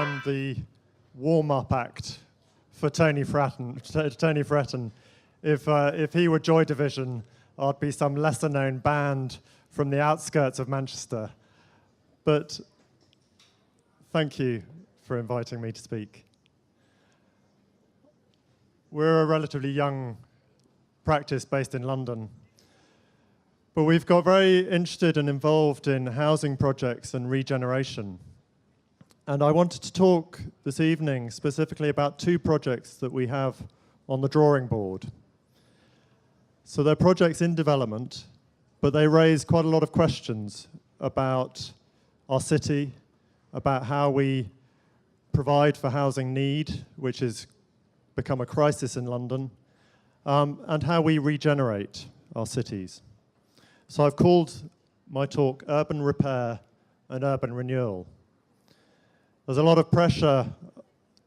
I'm the warm-up act for Tony Fretton. If he were Joy Division, I'd be some lesser-known band from the outskirts of Manchester. But thank you for inviting me to speak. We're a relatively young practice based in London, but we've got very interested and involved in housing projects and regeneration. And I wanted to talk this evening specifically about two projects that we have on the drawing board. So they're projects in development, but they raise quite a lot of questions about our city, about how we provide for housing need, which has become a crisis in London, and how we regenerate our cities. So I've called my talk Urban Repair and Urban Renewal. There's a lot of pressure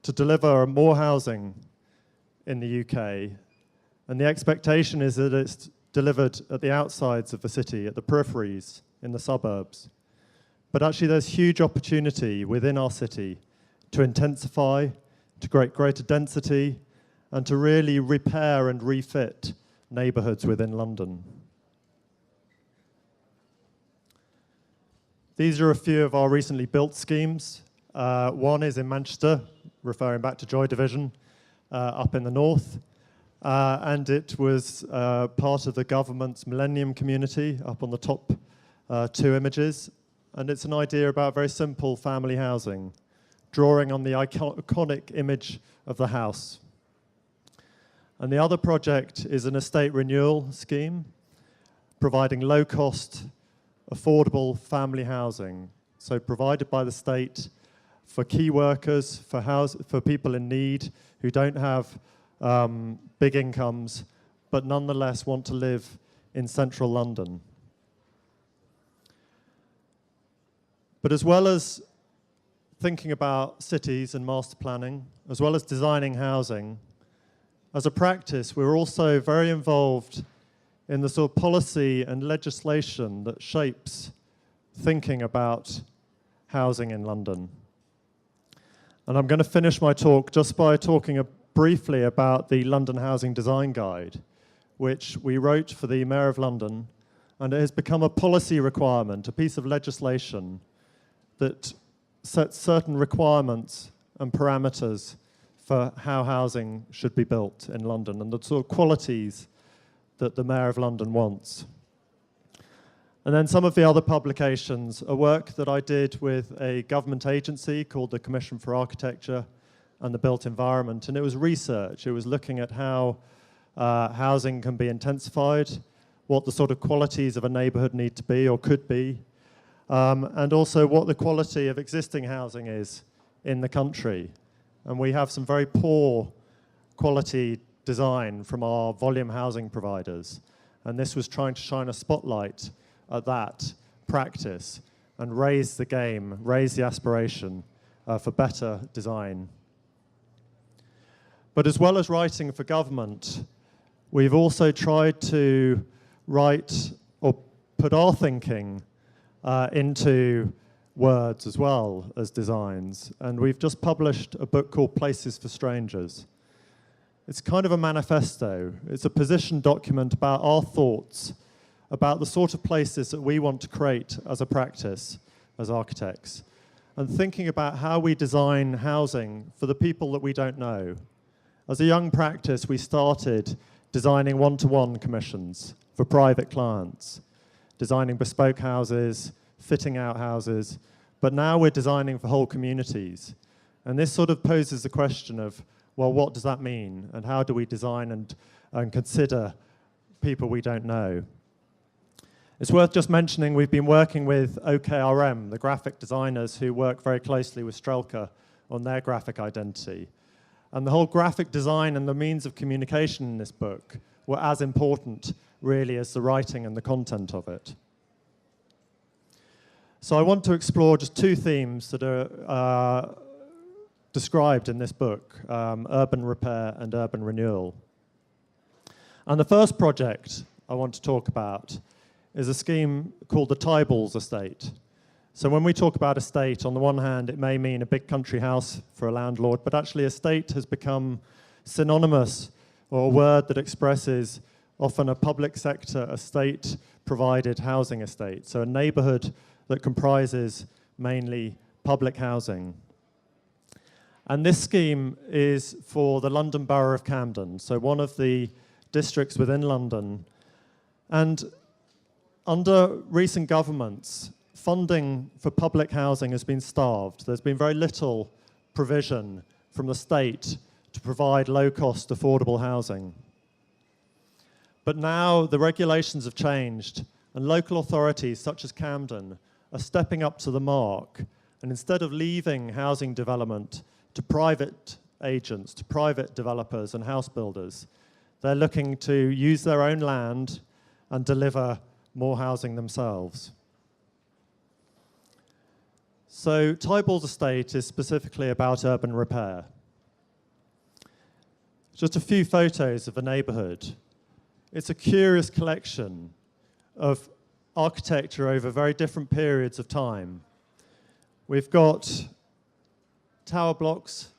to deliver more housing in the UK, and the expectation is that it's delivered at the outsides of the city, at the peripheries, in the suburbs. But actually there's huge opportunity within our city to intensify, to create greater density, and to really repair and refit neighbourhoods within London. These are a few of our recently built schemes. One is in Manchester, referring back to Joy Division, up in the north. And it was part of the government's Millennium Community, up on the top two images. And it's an idea about very simple family housing, drawing on the iconic image of the house. And the other project is an estate renewal scheme, providing low-cost, affordable family housing, so provided by the state for key workers, for people in need who don't have big incomes, but nonetheless want to live in central London. But as well as thinking about cities and master planning, as well as designing housing, as a practice, we're also very involved in the sort of policy and legislation that shapes thinking about housing in London. And I'm going to finish my talk just by talking briefly about the London Housing Design Guide, which we wrote for the Mayor of London, and it has become a policy requirement, a piece of legislation that sets certain requirements and parameters for how housing should be built in London and the sort of qualities that the Mayor of London wants. And then some of the other publications are work that I did with a government agency called the Commission for Architecture and the Built Environment, and it was research. It was looking at how housing can be intensified, what the sort of qualities of a neighbourhood need to be or could be, and also what the quality of existing housing is in the country. And we have some very poor quality design from our volume housing providers. And this was trying to shine a spotlight at that practice and raise the game, raise the aspiration for better design. But as well as writing for government, we've also tried to write or put our thinking into words as well as designs. And we've just published a book called Places for Strangers. It's kind of a manifesto. It's a position document about our thoughts, about the sort of places that we want to create as a practice, as architects, and thinking about how we design housing for the people that we don't know. As a young practice, we started designing one-to-one commissions for private clients, designing bespoke houses, fitting out houses, but now we're designing for whole communities. And this sort of poses the question of, well, what does that mean? And how do we design and consider people we don't know? It's worth just mentioning we've been working with OKRM, the graphic designers who work very closely with Strelka on their graphic identity. And the whole graphic design and the means of communication in this book were as important, really, as the writing and the content of it. So I want to explore just two themes that are described in this book, urban repair and urban renewal. And the first project I want to talk about is a scheme called the Tybalt estate. So when we talk about estate, on the one hand, it may mean a big country house for a landlord, but actually estate has become synonymous, or a word that expresses often a public sector estate provided housing estate. So a neighborhood that comprises mainly public housing. And this scheme is for the London Borough of Camden, so one of the districts within London. And under recent governments, funding for public housing has been starved. There's been very little provision from the state to provide low-cost, affordable housing. But now the regulations have changed, and local authorities such as Camden are stepping up to the mark, and instead of leaving housing development to private agents, to private developers and house builders, they're looking to use their own land and deliver more housing themselves. So Tybalt Estate is specifically about urban repair. Just a few photos of the neighborhood. It's a curious collection of architecture over very different periods of time. We've got tower blocks.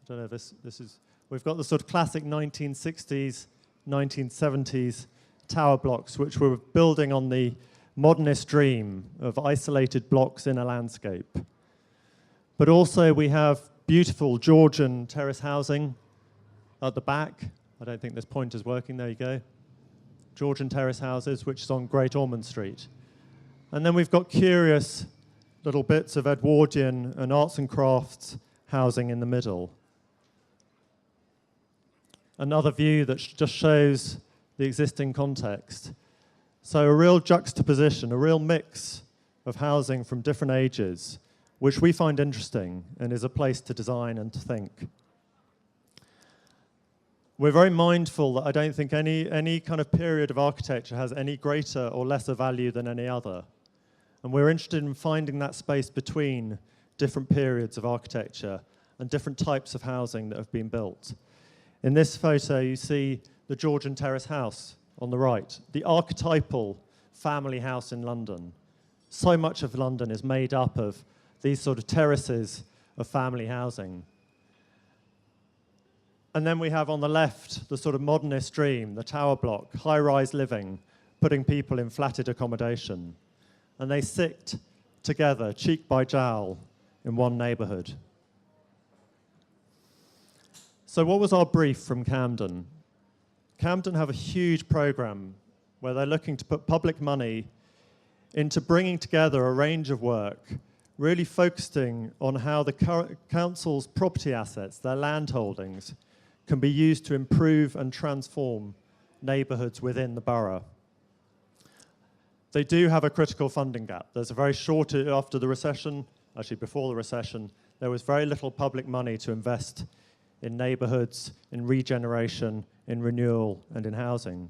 I don't know if this is, we've got the sort of classic 1960s, 1970s tower blocks, which were building on the modernist dream of isolated blocks in a landscape. But also we have beautiful Georgian terrace housing at the back. I don't think this pointer's working, there you go. Georgian terrace houses, which is on Great Ormond Street. And then we've got curious little bits of Edwardian and arts and crafts housing in the middle. Another view that just shows the existing context. So a real juxtaposition, a real mix of housing from different ages, which we find interesting and is a place to design and to think. We're very mindful that I don't think any kind of period of architecture has any greater or lesser value than any other. And we're interested in finding that space between different periods of architecture and different types of housing that have been built. In this photo, you see the Georgian terrace house on the right, the archetypal family house in London. So much of London is made up of these sort of terraces of family housing. And then we have on the left the sort of modernist dream, the tower block, high-rise living, putting people in flatted accommodation. And they sit together, cheek by jowl, in one neighborhood. So what was our brief from Camden? Camden have a huge program where they're looking to put public money into bringing together a range of work, really focusing on how the council's property assets, their land holdings, can be used to improve and transform neighbourhoods within the borough. They do have a critical funding gap. There's a very short, after the recession, actually before the recession, there was very little public money to invest in neighbourhoods, in regeneration, in renewal, and in housing.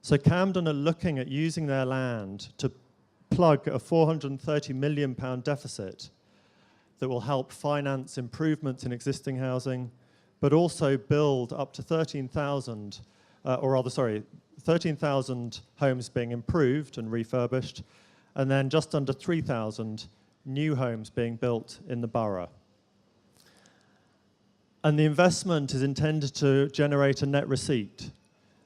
So Camden are looking at using their land to plug a £430 million deficit that will help finance improvements in existing housing, but also build up to 13,000 homes being improved and refurbished, and then just under 3,000 new homes being built in the borough. And the investment is intended to generate a net receipt.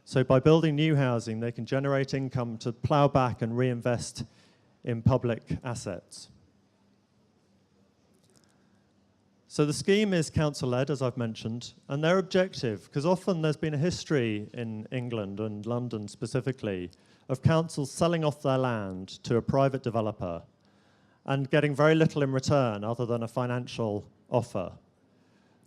So by building new housing, they can generate income to plough back and reinvest in public assets. So the scheme is council-led, as I've mentioned, and their objective, because often there's been a history in England and London specifically, of councils selling off their land to a private developer and getting very little in return other than a financial offer.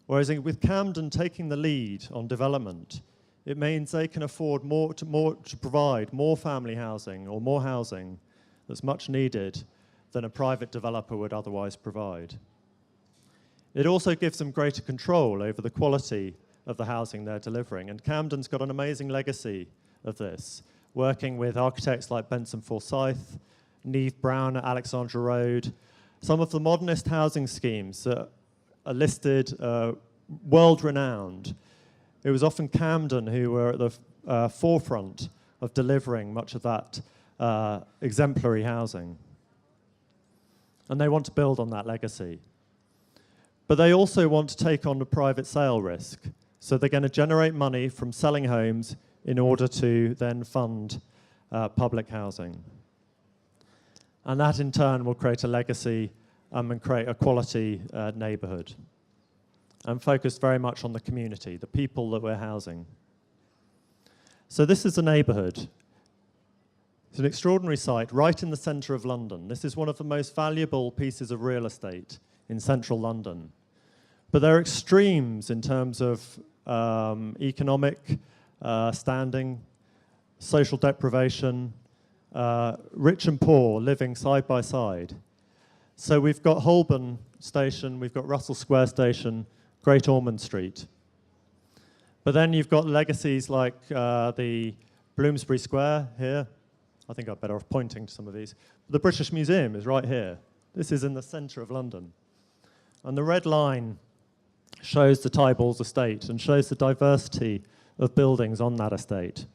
Whereas with Camden taking the lead on development, it means they can afford to provide more family housing or more housing that's much needed than a private developer would otherwise provide. It also gives them greater control over the quality of the housing they're delivering. And Camden's got an amazing legacy of this, working with architects like Benson Forsyth, Neve Brown at Alexandra Road. Some of the modernist housing schemes that are listed, world-renowned. It was often Camden who were at the forefront of delivering much of that exemplary housing. and they want to build on that legacy. But they also want to take on the private sale risk. So they're going to generate money from selling homes in order to then fund public housing. And that in turn will create a legacy and create a quality neighborhood. And focus very much on the community, the people that we're housing. So this is a neighborhood. It's an extraordinary site right in the center of London. This is one of the most valuable pieces of real estate in central London. But there are extremes in terms of economic standing, social deprivation, rich and poor living side by side. So we've got Holborn Station, we've got Russell Square Station, Great Ormond Street. But then you've got legacies like the Bloomsbury Square here. I think I'm better off pointing to some of these. The British Museum is right here. This is in the center of London. And the red line shows the Tybalt estate and shows the diversity of buildings on that estate.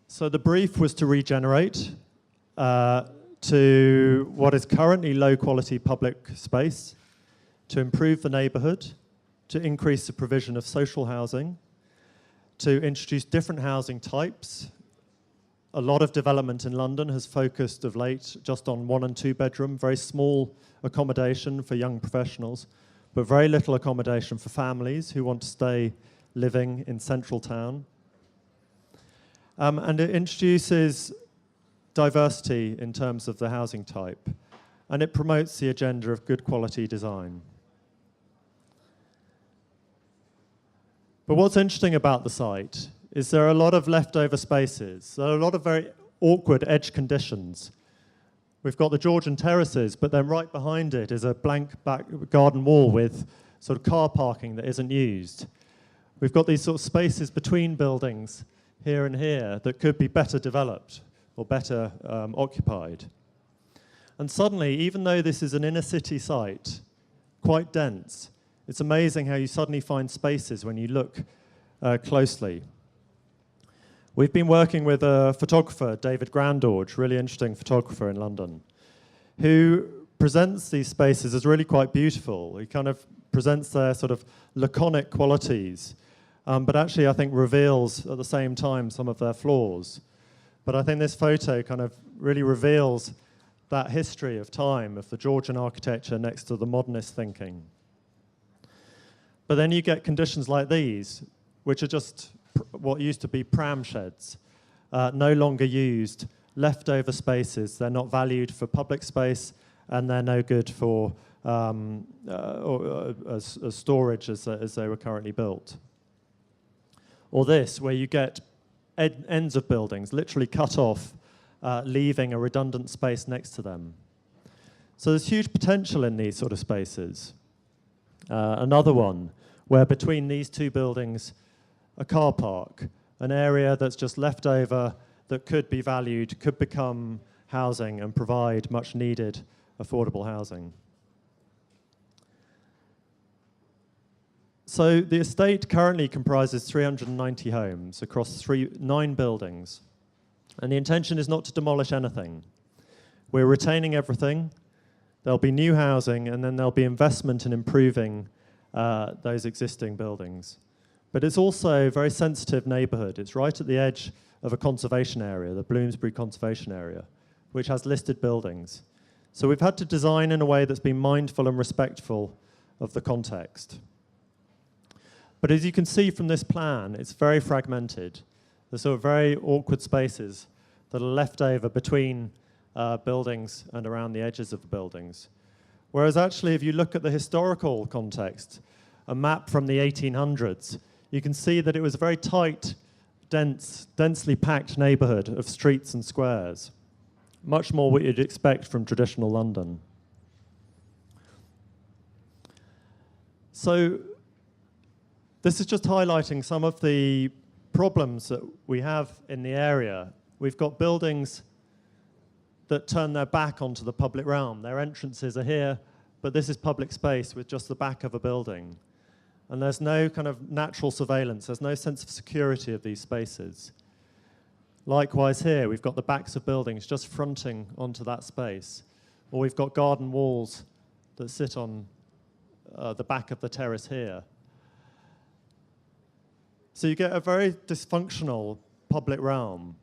So the brief was to regenerate to what is currently low-quality public space, to improve the neighborhood, to increase the provision of social housing, to introduce different housing types. A lot of development in London has focused of late just on 1 and 2 bedroom, very small accommodation for young professionals, but very little accommodation for families who want to stay living in central town. And it introduces diversity in terms of the housing type, and it promotes the agenda of good quality design. But what's interesting about the site is there are a lot of leftover spaces. There are a lot of very awkward edge conditions. We've got the Georgian terraces, but then right behind it is a blank back garden wall with sort of car parking that isn't used. We've got these sort of spaces between buildings here and here that could be better developed or better occupied. And suddenly, even though this is an inner city site, quite dense, it's amazing how you suddenly find spaces when you look closely. We've been working with a photographer, David Grandorge, really interesting photographer in London, who presents these spaces as really quite beautiful. He kind of presents their sort of laconic qualities, but actually I think reveals at the same time some of their flaws. But I think this photo kind of really reveals that history of time, of the Georgian architecture next to the modernist thinking. But then you get conditions like these, which are just what used to be pram sheds, no longer used, leftover spaces. They're not valued for public space, and they're no good for as storage as they were currently built. Or this, where you get ends of buildings literally cut off, leaving a redundant space next to them. So there's huge potential in these sort of spaces. Another one, where between these two buildings, a car park, an area that's just left over that could be valued, could become housing and provide much needed affordable housing. So the estate currently comprises 390 homes across 9 buildings. And the intention is not to demolish anything. We're retaining everything. There'll be new housing, and then there'll be investment in improving those existing buildings. But it's also a very sensitive neighborhood. It's right at the edge of a conservation area, the Bloomsbury Conservation Area, which has listed buildings. So we've had to design in a way that's been mindful and respectful of the context. But as you can see from this plan, it's very fragmented. There's sort of very awkward spaces that are left over between buildings and around the edges of the buildings. Whereas actually, if you look at the historical context, a map from the 1800s, you can see that it was a very tight, densely packed neighborhood of streets and squares. Much more what you'd expect from traditional London. So this is just highlighting some of the problems that we have in the area. We've got buildings that turn their back onto the public realm. Their entrances are here, but this is public space with just the back of a building. And there's no kind of natural surveillance. There's no sense of security of these spaces. Likewise here, we've got the backs of buildings just fronting onto that space, or we've got garden walls that sit on the back of the terrace here. So you get a very dysfunctional public realm.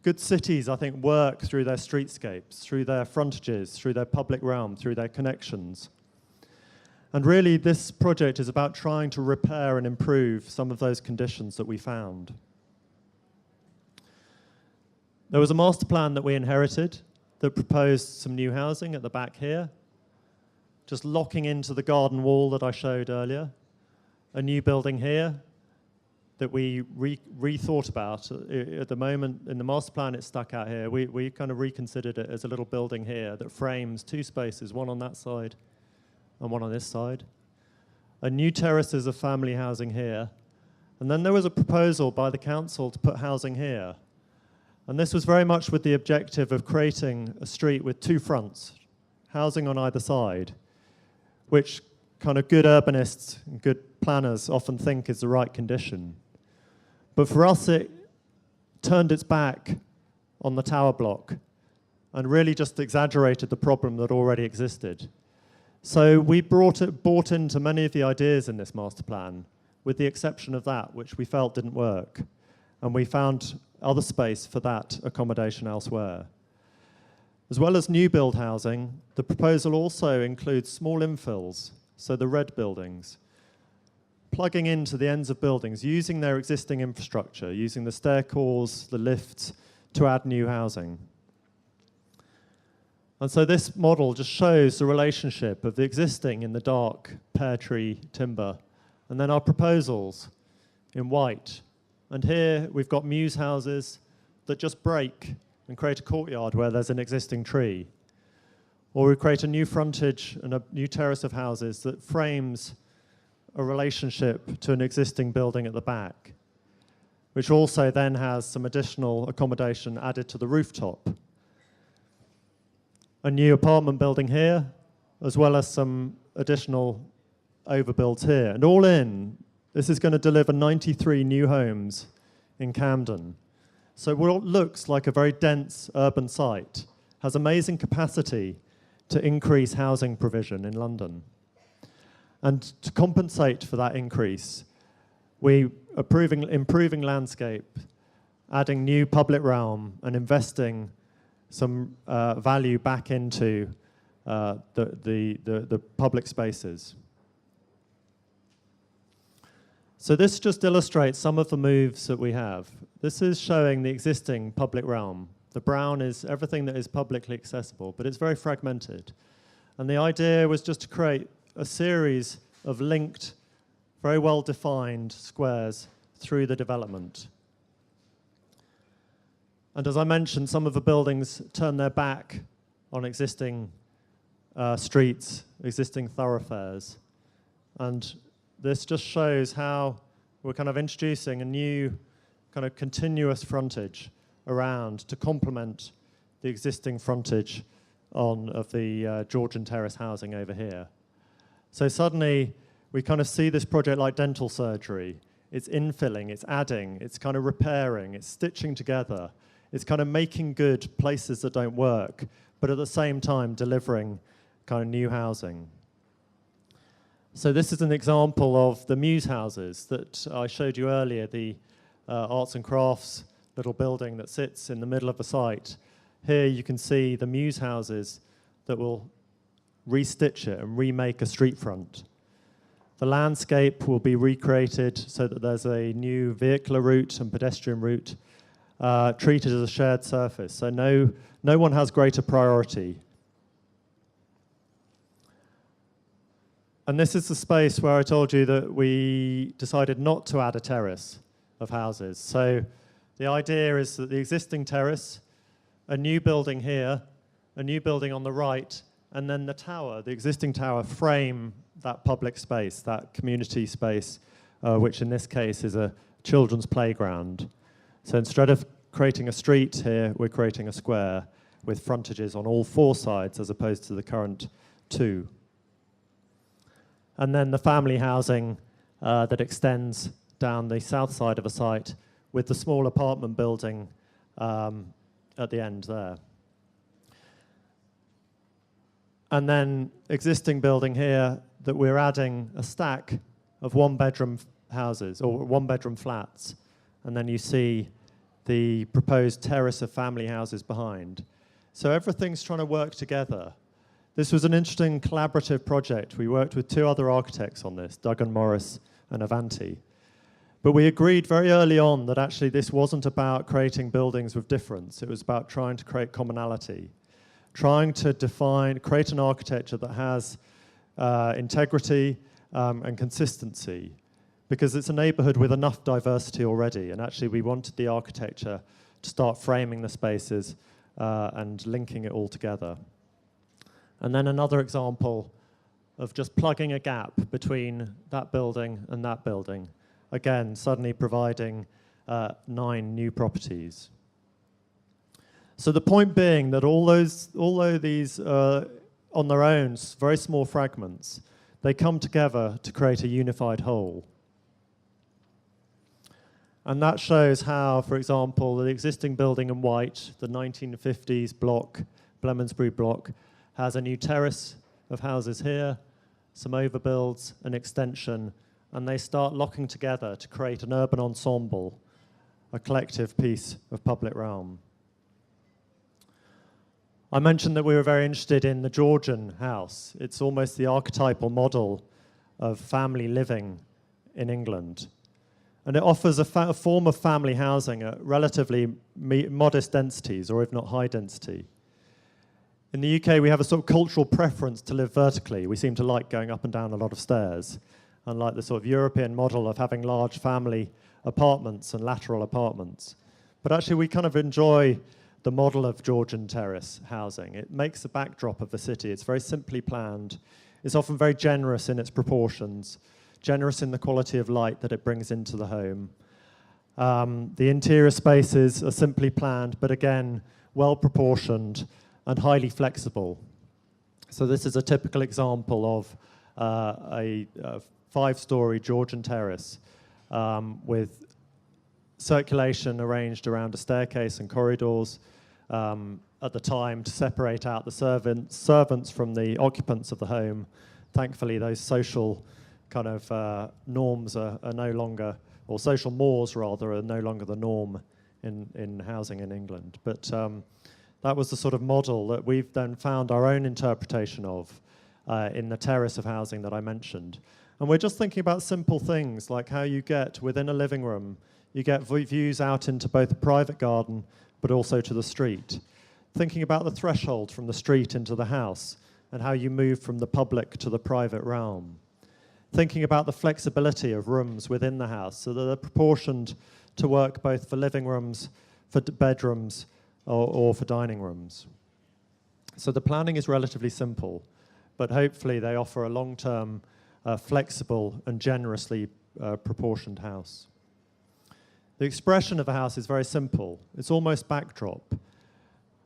Good cities, I think, work through their streetscapes, through their frontages, through their public realm, through their connections. And really, this project is about trying to repair and improve some of those conditions that we found. There was a master plan that we inherited that proposed some new housing at the back here, just locking into the garden wall that I showed earlier. A new building here that we rethought about. At the moment, in the master plan, it's stuck out here. We kind of reconsidered it as a little building here that frames two spaces, one on that side and one on this side. A new terraces of family housing here. And then there was a proposal by the council to put housing here. And this was very much with the objective of creating a street with two fronts, housing on either side, which kind of good urbanists and good planners often think is the right condition. But for us, it turned its back on the tower block and really just exaggerated the problem that already existed. So we bought into many of the ideas in this master plan, with the exception of that, which we felt didn't work. And we found other space for that accommodation elsewhere. As well as new build housing, the proposal also includes small infills, so the red buildings, plugging into the ends of buildings, using their existing infrastructure, using the stair cores, the lifts, to add new housing. And so this model just shows the relationship of the existing in the dark pear tree timber, and then our proposals in white. And here we've got Mies houses that just break and create a courtyard where there's an existing tree. Or we create a new frontage and a new terrace of houses that frames a relationship to an existing building at the back, which also then has some additional accommodation added to the rooftop. A new apartment building here, as well as some additional overbuilds here. And all in, this is going to deliver 93 new homes in Camden. So what looks like a very dense urban site has amazing capacity to increase housing provision in London. And to compensate for that increase, we are improving landscape, adding new public realm, and investing some value back into the public spaces. So this just illustrates some of the moves that we have. This is showing the existing public realm. The brown is everything that is publicly accessible, but it's very fragmented. And the idea was just to create a series of linked, very well-defined squares through the development. And as I mentioned, some of the buildings turn their back on existing streets, existing thoroughfares. And this just shows how we're kind of introducing a new kind of continuous frontage around to complement the existing frontage of the Georgian Terrace housing over here. So suddenly, we kind of see this project like dental surgery. It's infilling, it's adding, it's kind of repairing, it's stitching together. It's kind of making good places that don't work, but at the same time delivering kind of new housing. So this is an example of the Mies houses that I showed you earlier, the arts and crafts little building that sits in the middle of the site. Here you can see the Mies houses that will restitch it and remake a street front. The landscape will be recreated so that there's a new vehicular route and pedestrian route treated as a shared surface. So no one has greater priority. And this is the space where I told you that we decided not to add a terrace of houses. So the idea is that the existing terrace, a new building here, a new building on the right, and then the tower, the existing tower, frame that public space, that community space, which in this case is a children's playground. So instead of creating a street here, we're creating a square with frontages on all four sides as opposed to the current two. And then the family housing that extends down the south side of a site with the small apartment building at the end there. And then existing building here that we're adding a stack of one-bedroom houses or one-bedroom flats. And then you see the proposed terrace of family houses behind. So everything's trying to work together. This was an interesting collaborative project. We worked with 2 other architects on this, Duggan Morris and Avanti. But we agreed very early on that actually this wasn't about creating buildings with difference. It was about trying to create commonality, trying to create an architecture that has integrity and consistency, because it's a neighborhood with enough diversity already, and actually we wanted the architecture to start framing the spaces and linking it all together. And then another example of just plugging a gap between that building and that building, again, suddenly providing 9 new properties. So the point being that although these on their own, very small fragments, they come together to create a unified whole. And that shows how, for example, the existing building in white, the 1950s block, Blemonsbury block, has a new terrace of houses here, some overbuilds, an extension, and they start locking together to create an urban ensemble, a collective piece of public realm. I mentioned that we were very interested in the Georgian house. It's almost the archetypal model of family living in England. And it offers a form of family housing at relatively modest densities, or if not high density. In the UK, we have a sort of cultural preference to live vertically. We seem to like going up and down a lot of stairs, unlike the sort of European model of having large family apartments and lateral apartments. But actually, we kind of enjoy the model of Georgian terrace housing. It makes the backdrop of the city. It's very simply planned. It's often very generous in its proportions, generous in the quality of light that it brings into the home. The interior spaces are simply planned, but again, well proportioned and highly flexible. So this is a typical example of a 5-story Georgian terrace with circulation arranged around a staircase and corridors at the time to separate out the servants from the occupants of the home. Thankfully, those social kind of norms are no longer, or social mores rather, are no longer the norm in housing in England. But that was the sort of model that we've then found our own interpretation of in the terrace of housing that I mentioned. And we're just thinking about simple things like how you get within a living room, you get views out into both the private garden but also to the street. Thinking about the threshold from the street into the house and how you move from the public to the private realm. Thinking about the flexibility of rooms within the house so that they're proportioned to work both for living rooms, for bedrooms, or for dining rooms. So the planning is relatively simple, but hopefully they offer a long-term, flexible and generously proportioned house. The expression of a house is very simple. It's almost backdrop.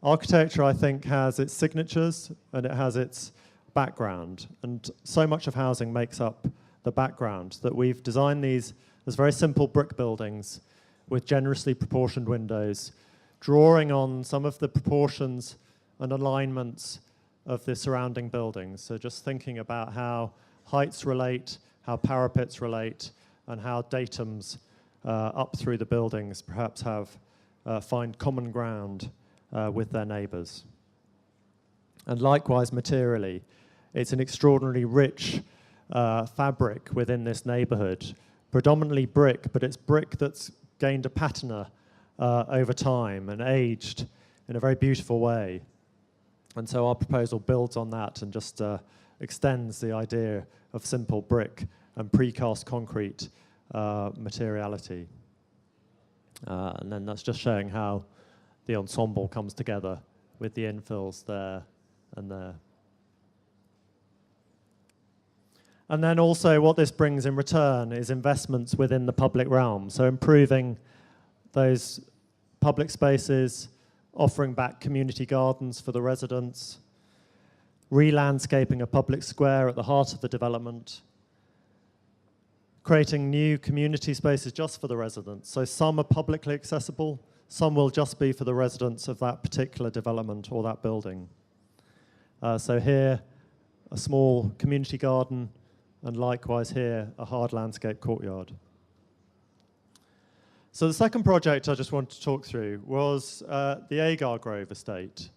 Architecture, I think, has its signatures and it has its background, and so much of housing makes up the background that we've designed these as very simple brick buildings with generously proportioned windows, drawing on some of the proportions and alignments of the surrounding buildings. So just thinking about how heights relate, how parapets relate, and how datums up through the buildings perhaps find common ground with their neighbours. And likewise, materially, it's an extraordinarily rich fabric within this neighbourhood, predominantly brick, but it's brick that's gained a patina over time and aged in a very beautiful way. And so our proposal builds on that and just extends the idea of simple brick and precast concrete materiality. And then that's just showing how the ensemble comes together with the infills there and there. And then also what this brings in return is investments within the public realm. So improving those public spaces, offering back community gardens for the residents, re-landscaping a public square at the heart of the development, creating new community spaces just for the residents. So some are publicly accessible, Some will just be for the residents of that particular development or that building. So here, a small community garden, and likewise here, a hard landscape courtyard. So the second project I just wanted to talk through was the Agar Grove estate.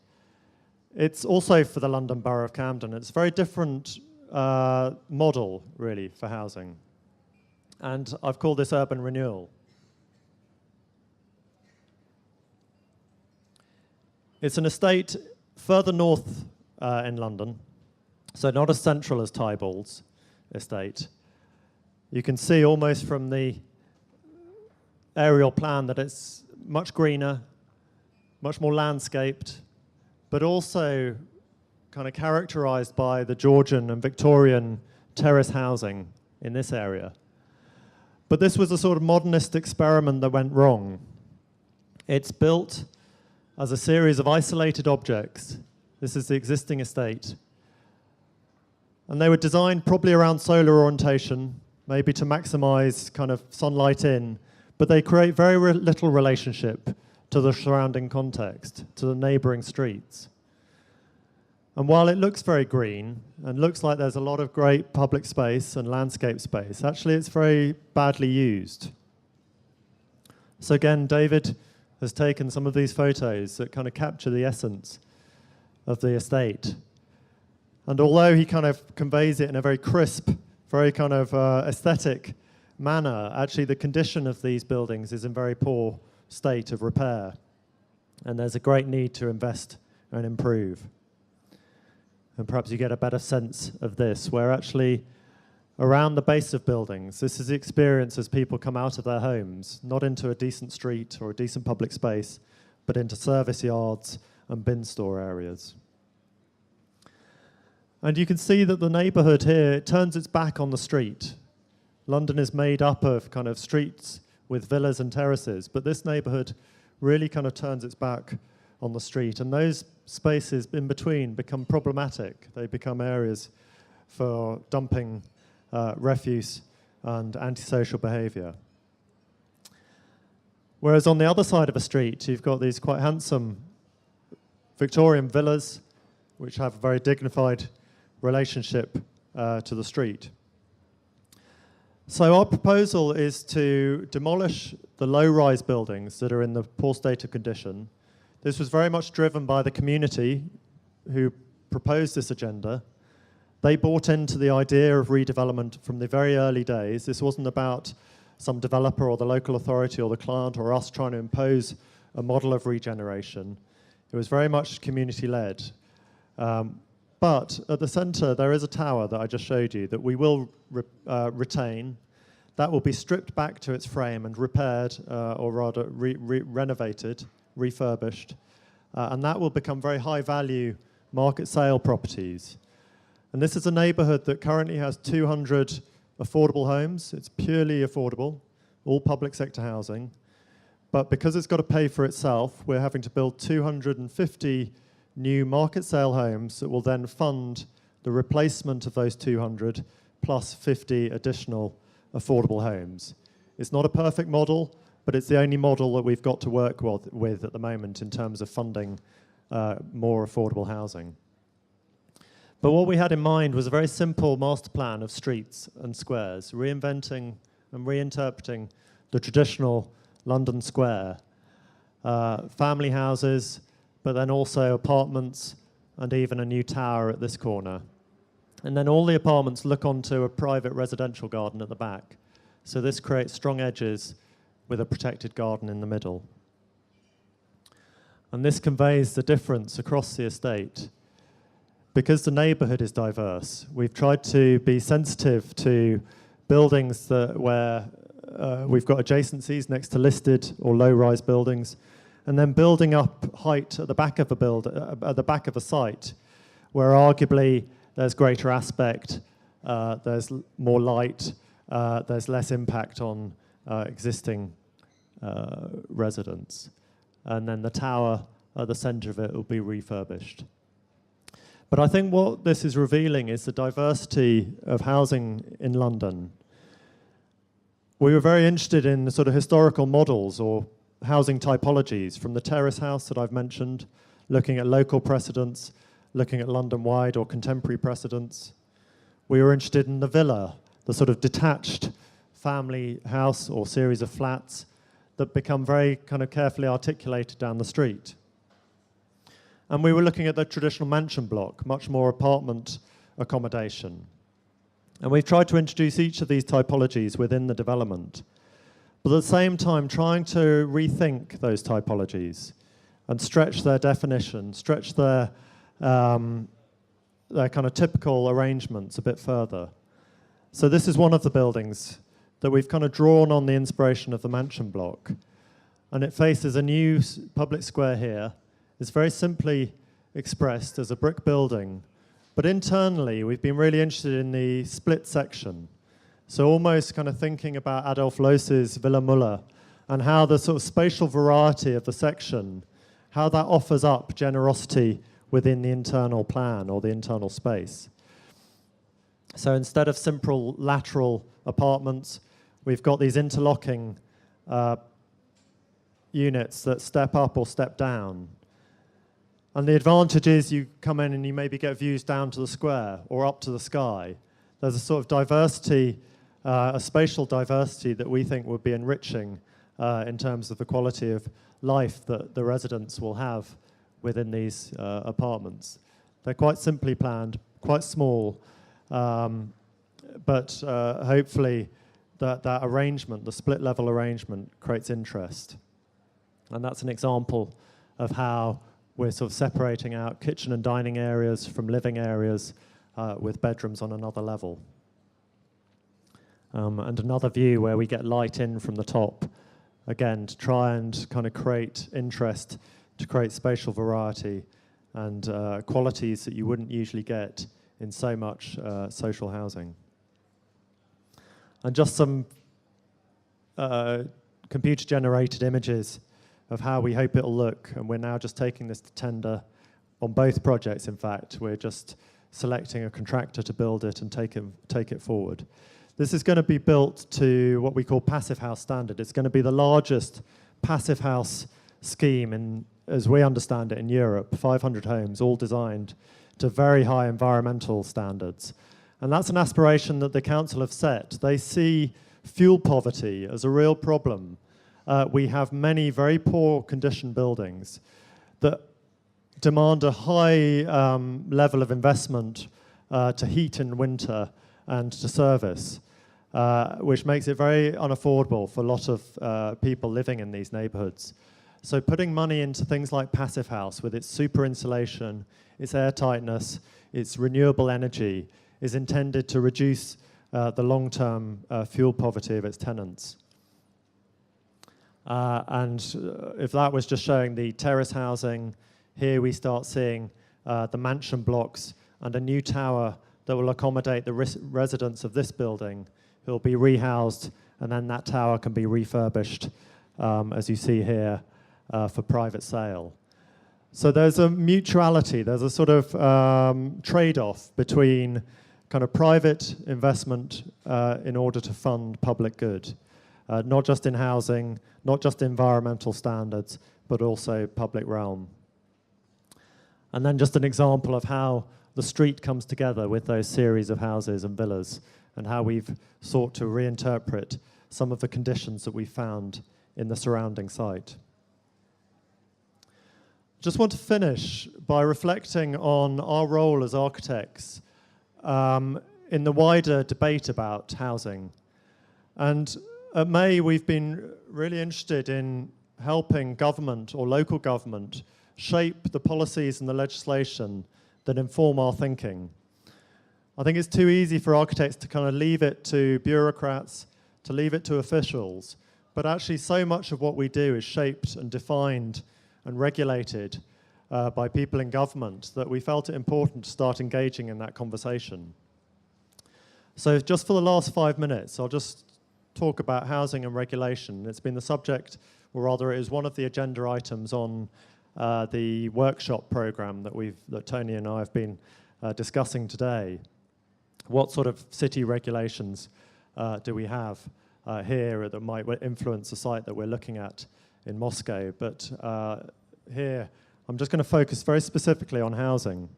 It's also for the London Borough of Camden. It's a very different model, really, for housing. And I've called this urban renewal. It's an estate further north in London, so not as central as Tybalt's estate. You can see almost from the aerial plan that it's much greener, much more landscaped, but also kind of characterized by the Georgian and Victorian terrace housing in this area. But this was a sort of modernist experiment that went wrong. It's built as a series of isolated objects. This is the existing estate. And they were designed probably around solar orientation, maybe to maximize kind of sunlight in, but they create very little relationship to the surrounding context, to the neighboring streets. And while it looks very green and looks like there's a lot of great public space and landscape space, actually it's very badly used. So again, David has taken some of these photos that kind of capture the essence of the estate. And although he kind of conveys it in a very crisp, very kind of aesthetic manner, actually the condition of these buildings is in very poor state of repair. And there's a great need to invest and improve. And perhaps you get a better sense of this, where actually around the base of buildings, this is the experience as people come out of their homes, not into a decent street or a decent public space, but into service yards and bin store areas. And you can see that the neighbourhood here, it turns its back on the street. London is made up of kind of streets with villas and terraces, but this neighbourhood really kind of turns its back on the street. And those spaces in between become problematic. They become areas for dumping refuse and antisocial behaviour. Whereas on the other side of a street, you've got these quite handsome Victorian villas, which have a very dignified relationship to the street. So our proposal is to demolish the low-rise buildings that are in the poor state of condition. This was very much driven by the community who proposed this agenda. They bought into the idea of redevelopment from the very early days. This wasn't about some developer or the local authority or the client or us trying to impose a model of regeneration. It was very much community-led. But at the centre, there is a tower that I just showed you that we will retain. That will be stripped back to its frame and repaired, or rather renovated, refurbished. And that will become very high-value market sale properties. And this is a neighbourhood that currently has 200 affordable homes. It's purely affordable, all public sector housing. But because it's got to pay for itself, we're having to build 250 new market sale homes that will then fund the replacement of those 200 plus 50 additional affordable homes. It's not a perfect model, but it's the only model that we've got to work with at the moment in terms of funding more affordable housing. But what we had in mind was a very simple master plan of streets and squares, reinventing and reinterpreting the traditional London square. Family houses, but then also apartments and even a new tower at this corner. And then all the apartments look onto a private residential garden at the back. So this creates strong edges with a protected garden in the middle. And this conveys the difference across the estate. Because the neighbourhood is diverse, we've tried to be sensitive to buildings where we've got adjacencies next to listed or low-rise buildings, and then building up height at the back of at the back of a site, where arguably there's greater aspect, there's more light, there's less impact on existing residents, and then the tower at the centre of it will be refurbished. But I think what this is revealing is the diversity of housing in London. We were very interested in the sort of historical models or housing typologies, from the terrace house that I've mentioned, looking at local precedents, looking at London-wide or contemporary precedents. We were interested in the villa, the sort of detached family house or series of flats that become very kind of carefully articulated down the street. And we were looking at the traditional mansion block, much more apartment accommodation. And we've tried to introduce each of these typologies within the development, but at the same time trying to rethink those typologies and stretch their definition, stretch their kind of typical arrangements a bit further. So this is one of the buildings that we've kind of drawn on the inspiration of the mansion block. And it faces a new public square here. It's very simply expressed as a brick building. But internally, we've been really interested in the split section. So almost kind of thinking about Adolf Loos's Villa Müller and how the sort of spatial variety of the section, how that offers up generosity within the internal plan or the internal space. So instead of simple lateral apartments, we've got these interlocking units that step up or step down. And the advantage is you come in and you maybe get views down to the square or up to the sky. There's a sort of diversity, a spatial diversity that we think would be enriching in terms of the quality of life that the residents will have within these apartments. They're quite simply planned, quite small, but hopefully that arrangement, the split level arrangement, creates interest. And that's an example of how we're sort of separating out kitchen and dining areas from living areas with bedrooms on another level. And another view where we get light in from the top, again, to try and kind of create interest, to create spatial variety and qualities that you wouldn't usually get in so much social housing. And just some computer-generated images of how we hope it'll look, and we're now just taking this to tender on both projects. In fact, we're just selecting a contractor to build it and take it forward. This is going to be built to what we call passive house standard. It's going to be the largest passive house scheme, as we understand it, in Europe, 500 homes, all designed to very high environmental standards. And that's an aspiration that the council have set. They see fuel poverty as a real problem. We have many very poor condition buildings that demand a high level of investment to heat in winter and to service, which makes it very unaffordable for a lot of people living in these neighborhoods. So putting money into things like passive house with its super insulation, its airtightness, its renewable energy is intended to reduce the long-term fuel poverty of its tenants. And if that was just showing the terrace housing, here we start seeing the mansion blocks and a new tower that will accommodate the residents of this building who will be rehoused, and then that tower can be refurbished, as you see here, for private sale. So there's a mutuality, there's a sort of trade-off between kind of private investment in order to fund public good. Not just in housing, not just environmental standards, but also public realm. And then just an example of how the street comes together with those series of houses and villas, and how we've sought to reinterpret some of the conditions that we found in the surrounding site. Just want to finish by reflecting on our role as architects in the wider debate about housing. And at May, we've been really interested in helping government or local government shape the policies and the legislation that inform our thinking. I think it's too easy for architects to kind of leave it to bureaucrats, to leave it to officials, but actually so much of what we do is shaped and defined and regulated by people in government that we felt it important to start engaging in that conversation. So just for the last 5 minutes, I'll just talk about housing and regulation. It's been the subject, or rather it is one of the agenda items on the workshop program that Tony and I have been discussing today. What sort of city regulations do we have here that might influence the site that we're looking at in Moscow. But here, I'm just going to focus very specifically on housing.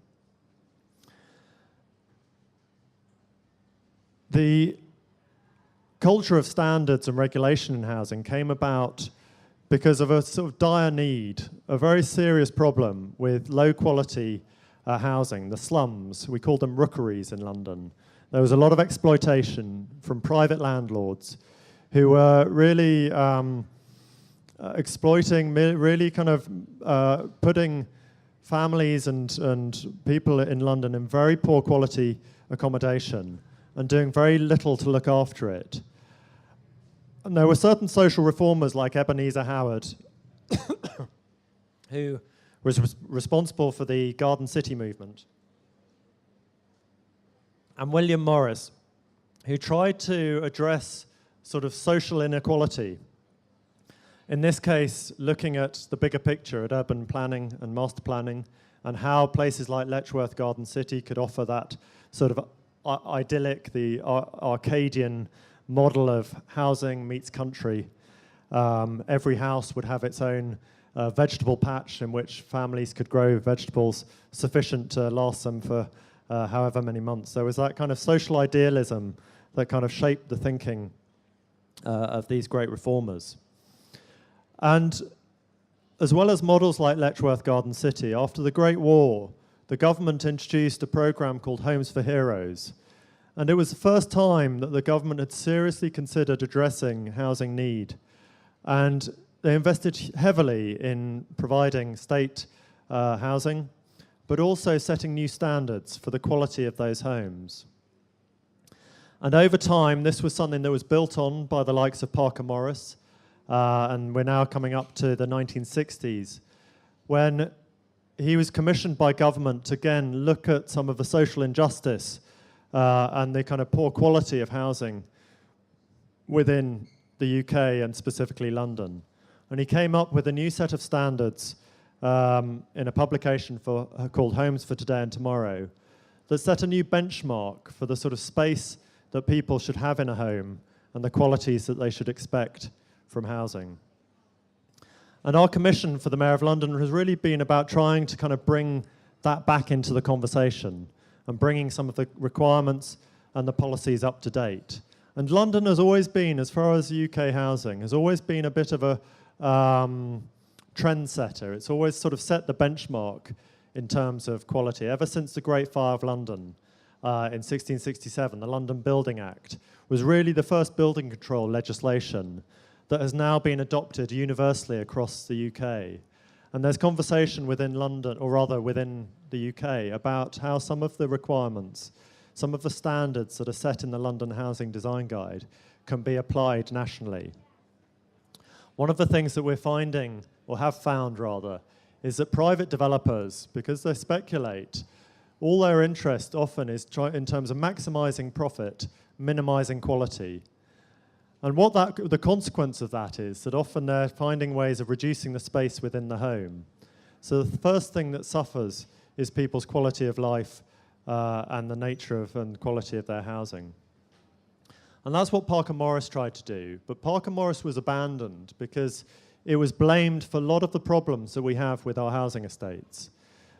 The culture of standards and regulation in housing came about because of a sort of dire need, a very serious problem with low-quality housing, the slums. We call them rookeries in London. There was a lot of exploitation from private landlords who were really exploiting, really kind of putting families and people in London in very poor quality accommodation and doing very little to look after it. And there were certain social reformers like Ebenezer Howard who was responsible for the Garden City movement, and William Morris, who tried to address sort of social inequality. In this case, looking at the bigger picture, at urban planning and master planning, and how places like Letchworth Garden City could offer that sort of idyllic, the Arcadian model of housing meets country. Every house would have its own vegetable patch in which families could grow vegetables sufficient to last them for however many months. There was that kind of social idealism that kind of shaped the thinking of these great reformers. And as well as models like Letchworth Garden City, after the Great War, the government introduced a program called Homes for Heroes. And it was the first time that the government had seriously considered addressing housing need. And they invested heavily in providing state housing, but also setting new standards for the quality of those homes. And over time, this was something that was built on by the likes of Parker Morris, and we're now coming up to the 1960s, when he was commissioned by government to, again, look at some of the social injustice and the kind of poor quality of housing within the UK and specifically London. And he came up with a new set of standards in a publication called Homes for Today and Tomorrow that set a new benchmark for the sort of space that people should have in a home and the qualities that they should expect from housing. And our commission for the Mayor of London has really been about trying to kind of bring that back into the conversation and bringing some of the requirements and the policies up to date. And London has always been, as far as UK housing, has always been a bit of a trendsetter. It's always sort of set the benchmark in terms of quality. Ever since the Great Fire of London in 1667, the London Building Act was really the first building control legislation that has now been adopted universally across the UK. And there's conversation within London, or rather within the UK, about how some of the requirements, some of the standards that are set in the London Housing Design Guide can be applied nationally. One of the things that we're finding, or have found rather, is that private developers, because they speculate, all their interest often is in terms of maximizing profit, minimizing quality. And the consequence of that is that often they're finding ways of reducing the space within the home. So the first thing that suffers is people's quality of life and the nature of and quality of their housing. And that's what Parker Morris tried to do. But Parker Morris was abandoned because it was blamed for a lot of the problems that we have with our housing estates.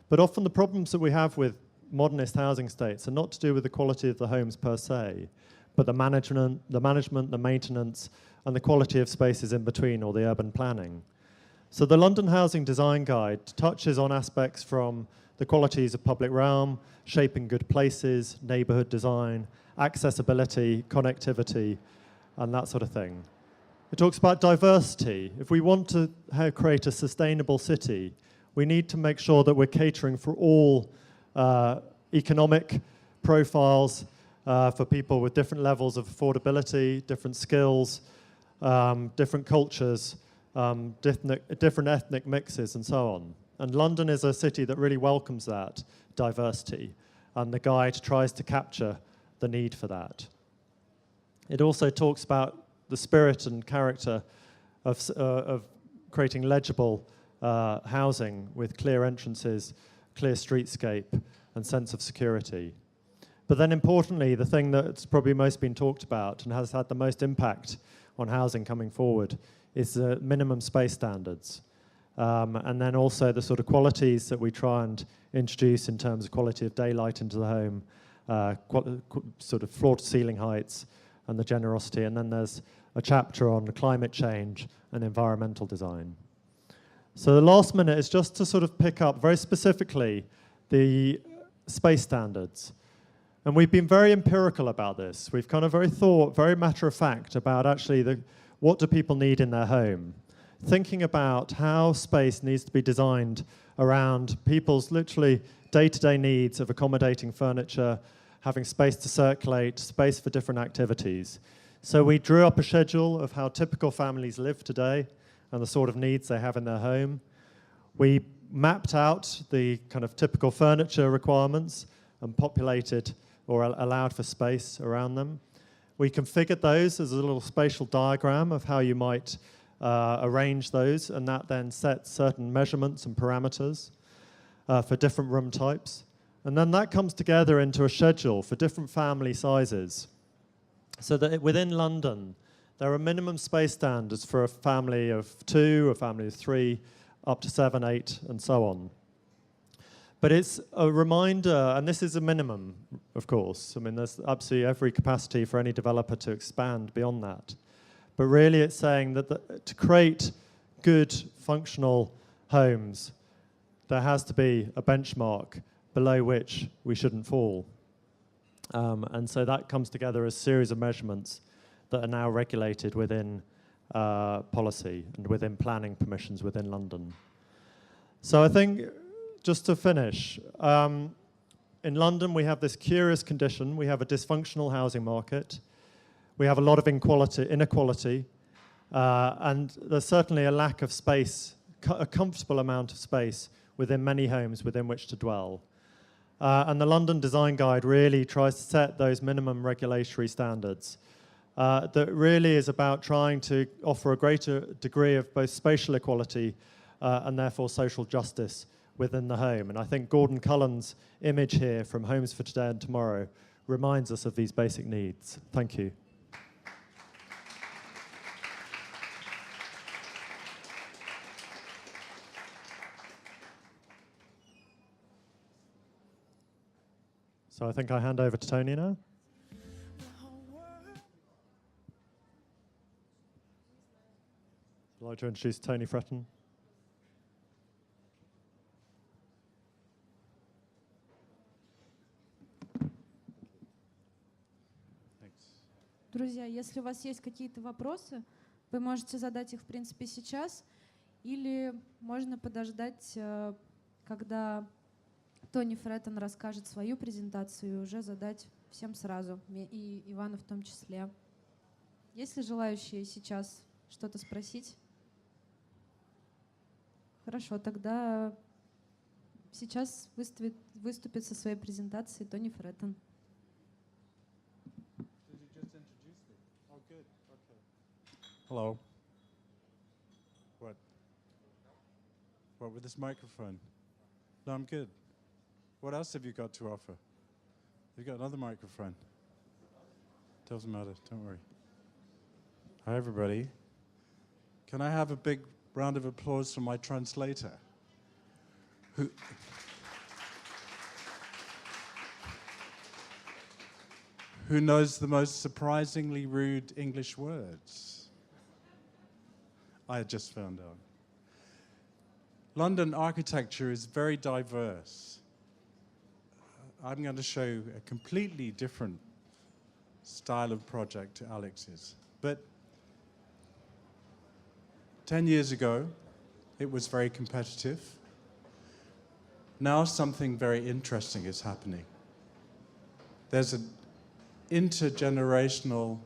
But often the problems that we have with modernist housing estates are not to do with the quality of the homes per se, but the management, the maintenance, and the quality of spaces in between, or the urban planning. So the London Housing Design Guide touches on aspects from the qualities of public realm, shaping good places, neighbourhood design, accessibility, connectivity, and that sort of thing. It talks about diversity. If we want to create a sustainable city, we need to make sure that we're catering for all economic profiles, for people with different levels of affordability, different skills, different cultures, different ethnic mixes, and so on. And London is a city that really welcomes that diversity, and the guide tries to capture the need for that. It also talks about the spirit and character of creating legible housing with clear entrances, clear streetscape, and sense of security. But then importantly, the thing that's probably most been talked about and has had the most impact on housing coming forward is the minimum space standards. And then also the sort of qualities that we try and introduce in terms of quality of daylight into the home, sort of floor-to-ceiling heights, and the generosity. And then there's a chapter on climate change and environmental design. So the last minute is just to sort of pick up very specifically the space standards. And we've been very empirical about this. We've kind of very matter of fact about actually what do people need in their home. Thinking about how space needs to be designed around people's literally day-to-day needs of accommodating furniture, having space to circulate, space for different activities. So we drew up a schedule of how typical families live today and the sort of needs they have in their home. We mapped out the kind of typical furniture requirements and populated or allowed for space around them. We configured those as a little spatial diagram of how you might arrange those, and that then sets certain measurements and parameters for different room types. And then that comes together into a schedule for different family sizes. So that within London, there are minimum space standards for a family of 2, a family of 3, up to 7, 8, and so on. But it's a reminder, and this is a minimum, of course. I mean, there's absolutely every capacity for any developer to expand beyond that. But really it's saying that to create good, functional homes, there has to be a benchmark below which we shouldn't fall. And so that comes together as a series of measurements that are now regulated within policy and within planning permissions within London. So I think, just to finish, in London we have this curious condition. We have a dysfunctional housing market. We have a lot of inequality, and there's certainly a lack of space, a comfortable amount of space within many homes within which to dwell. And the London Design Guide really tries to set those minimum regulatory standards that really is about trying to offer a greater degree of both spatial equality and therefore social justice within the home. And I think Gordon Cullen's image here from Homes for Today and Tomorrow reminds us of these basic needs. Thank you. So I think I hand over to Tony now. I'd like to introduce Tony Fretton. Друзья, если у вас есть какие-то вопросы, вы можете задать их, в принципе, сейчас, или можно подождать, когда Тони Фреттон расскажет свою презентацию, и уже задать всем сразу, и Ивану в том числе. Есть ли желающие сейчас что-то спросить? Хорошо, тогда сейчас выступит со своей презентацией Тони Фреттон. Hello. What with this microphone? No, I'm good. What else have you got to offer? You've got another microphone. Doesn't matter, don't worry. Hi, everybody. Can I have a big round of applause from my translator? Who knows the most surprisingly rude English words? I just found out. London architecture is very diverse. I'm going to show a completely different style of project to Alex's. But 10 years ago, it was very competitive. Now something very interesting is happening. There's an intergenerational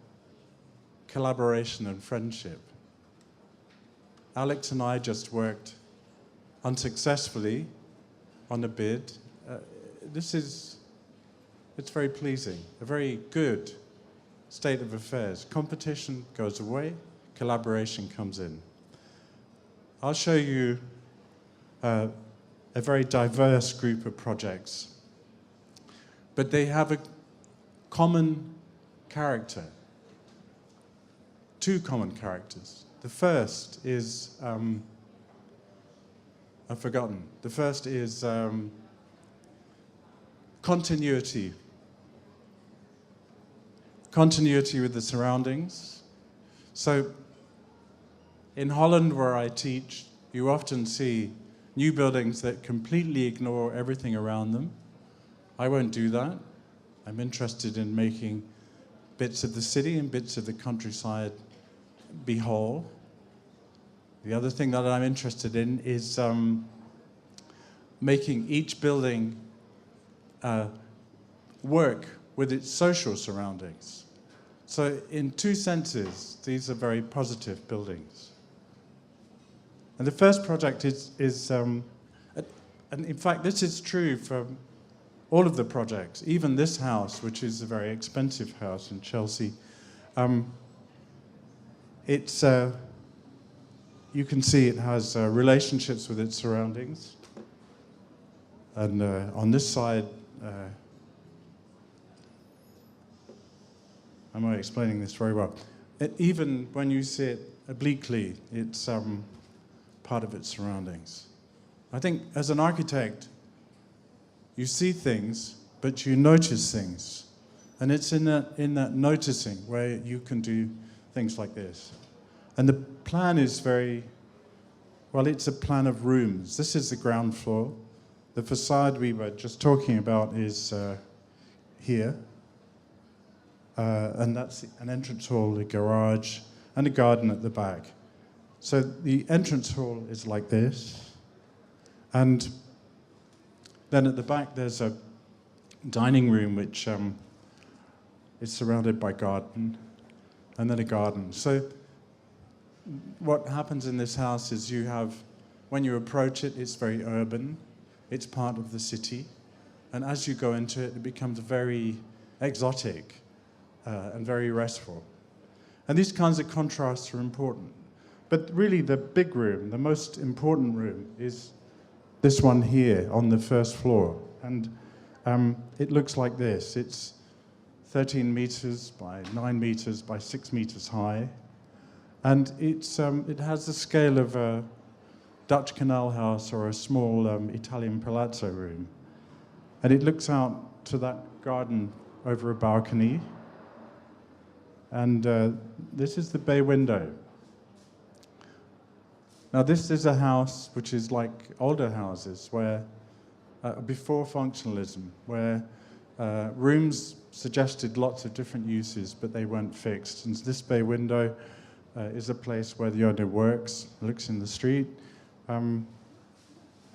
collaboration and friendship. Alex and I just worked unsuccessfully on a bid. It's very pleasing, a very good state of affairs. Competition goes away, collaboration comes in. I'll show you a very diverse group of projects, but they have a common character. two common characters. The first is, I've forgotten. The first is continuity. Continuity with the surroundings. So in Holland, where I teach, you often see new buildings that completely ignore everything around them. I won't do that. I'm interested in making bits of the city and bits of the countryside be whole. The other thing that I'm interested in is making each building work with its social surroundings. So in two senses, these are very positive buildings. And the first project is and in fact, this is true for all of the projects, even this house, which is a very expensive house in Chelsea. It's, you can see it has relationships with its surroundings. And on this side, am I explaining this very well? Even when you see it obliquely, it's part of its surroundings. I think as an architect, you see things, but you notice things. And it's in that noticing where you can do things like this. And the plan is very, well, it's a plan of rooms. This is the ground floor. The facade we were just talking about is here. And that's an entrance hall, a garage, and a garden at the back. So the entrance hall is like this. And then at the back there's a dining room which is surrounded by garden, and then a garden. So what happens in this house is you have, when you approach it, it's very urban. It's part of the city. And as you go into it, it becomes very exotic and very restful. And these kinds of contrasts are important. But really the big room, the most important room, is this one here on the first floor. And it looks like this. It's 13 meters by 9 meters by 6 meters high. And it's, it has the scale of a Dutch canal house or a small Italian palazzo room. And it looks out to that garden over a balcony. And this is the bay window. Now this is a house which is like older houses where, before functionalism, where rooms suggested lots of different uses, but they weren't fixed. And this bay window is a place where the owner works, looks in the street. And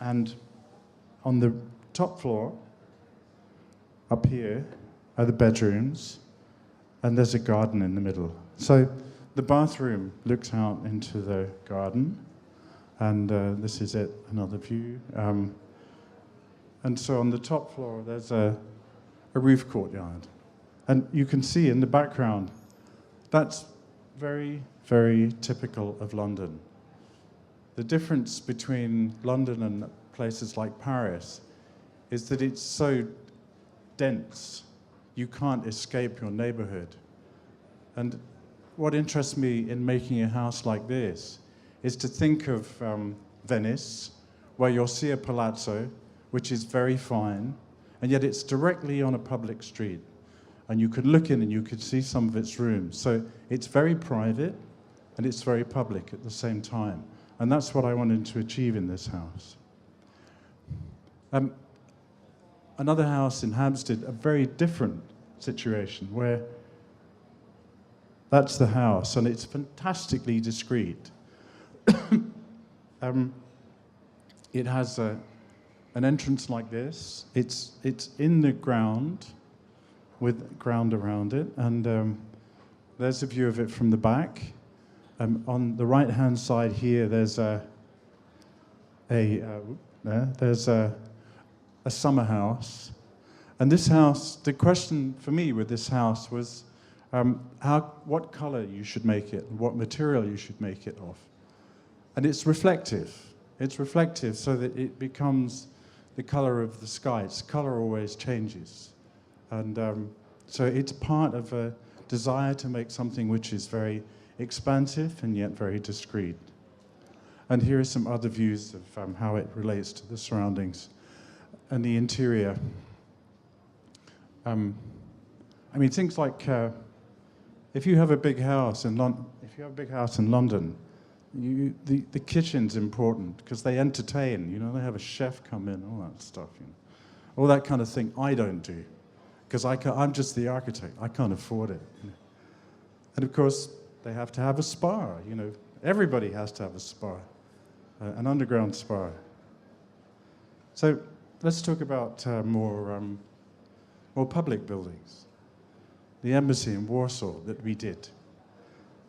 on the top floor, up here, are the bedrooms, and there's a garden in the middle. So the bathroom looks out into the garden, and this is it, another view. And so on the top floor, there's a roof courtyard. And you can see in the background, that's very, very typical of London. The difference between London and places like Paris is that it's so dense, you can't escape your neighborhood. And what interests me in making a house like this is to think of Venice, where you'll see a palazzo, which is very fine, and yet it's directly on a public street. And you could look in and you could see some of its rooms. So it's very private and it's very public at the same time. And that's what I wanted to achieve in this house. Another house in Hampstead, a very different situation, where that's the house, and it's fantastically discreet. It has an entrance like this. It's in the ground, with ground around it, and there's a view of it from the back. On the right-hand side here, there's a summer house. And this house, the question for me with this house was what color you should make it, and what material you should make it of. And it's reflective. It's reflective so that it becomes the color of the sky. Its color always changes. And so it's part of a desire to make something which is very expansive and yet very discreet. And here are some other views of how it relates to the surroundings and the interior. I mean, things like if you have a big house in London, the kitchen's important because they entertain. You know, they have a chef come in, all that stuff. You know, all that kind of thing. I don't do because I'm just the architect. I can't afford it. You know? And of course, they have to have a spa. You know, everybody has to have a spa, an underground spa. So let's talk about more public buildings. The embassy in Warsaw that we did.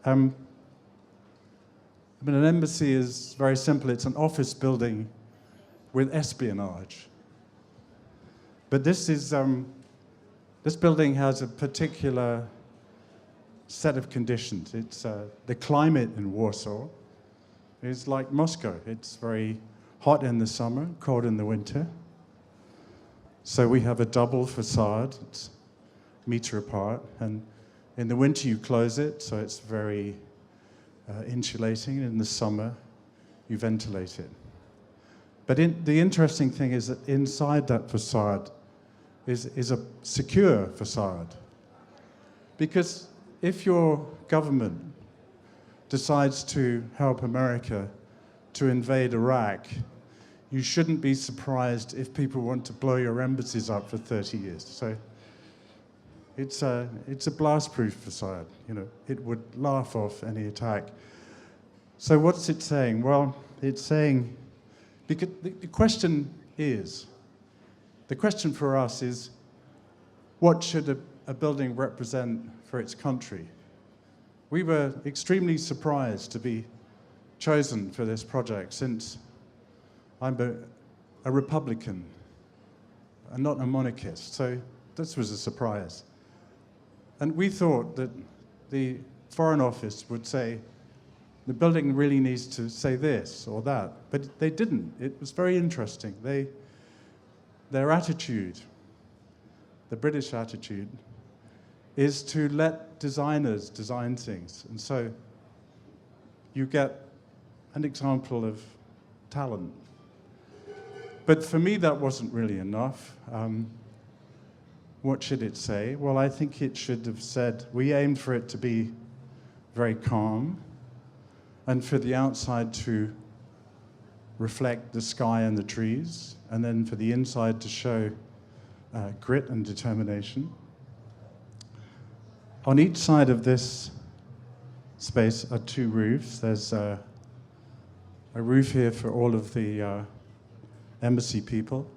I mean, an embassy is very simple. It's an office building with espionage. But this building has a particular set of conditions. It's the climate in Warsaw is like Moscow. It's very hot in the summer, cold in the winter. So we have a double facade. It's a meter apart, and in the winter you close it, so it's very insulating, and in the summer you ventilate it. But the interesting thing is that inside that facade is a secure facade. Because if your government decides to help America to invade Iraq, you shouldn't be surprised if people want to blow your embassies up for 30 years. So it's a blast-proof facade. You know, it would laugh off any attack. So what's it saying? Well, it's saying, because the question for us is, what should a building represent for its country? We were extremely surprised to be chosen for this project, since I'm a Republican and not a monarchist, so this was a surprise. And we thought that the Foreign Office would say, the building really needs to say this or that, but they didn't. It was very interesting. Their attitude, the British attitude, is to let designers design things. And so you get an example of talent. But for me, that wasn't really enough. What should it say? Well, I think it should have said, we aimed for it to be very calm, and for the outside to reflect the sky and the trees, and then for the inside to show grit and determination. On each side of this space are two roofs. There's a roof here for all of the embassy people,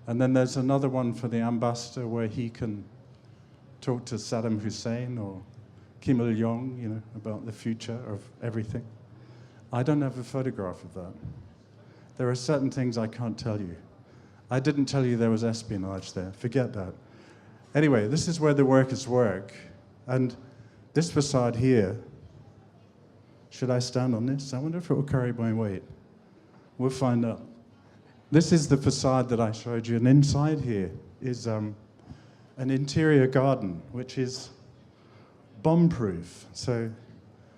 and then there's another one for the ambassador where he can talk to Saddam Hussein or Kim Il-jong, you know, about the future of everything. I don't have a photograph of that. There are certain things I can't tell you. I didn't tell you there was espionage there. Forget that. Anyway, this is where the workers work. And this facade here, should I stand on this? I wonder if it will carry my weight. We'll find out. This is the facade that I showed you, and inside here is an interior garden, which is bomb-proof. So,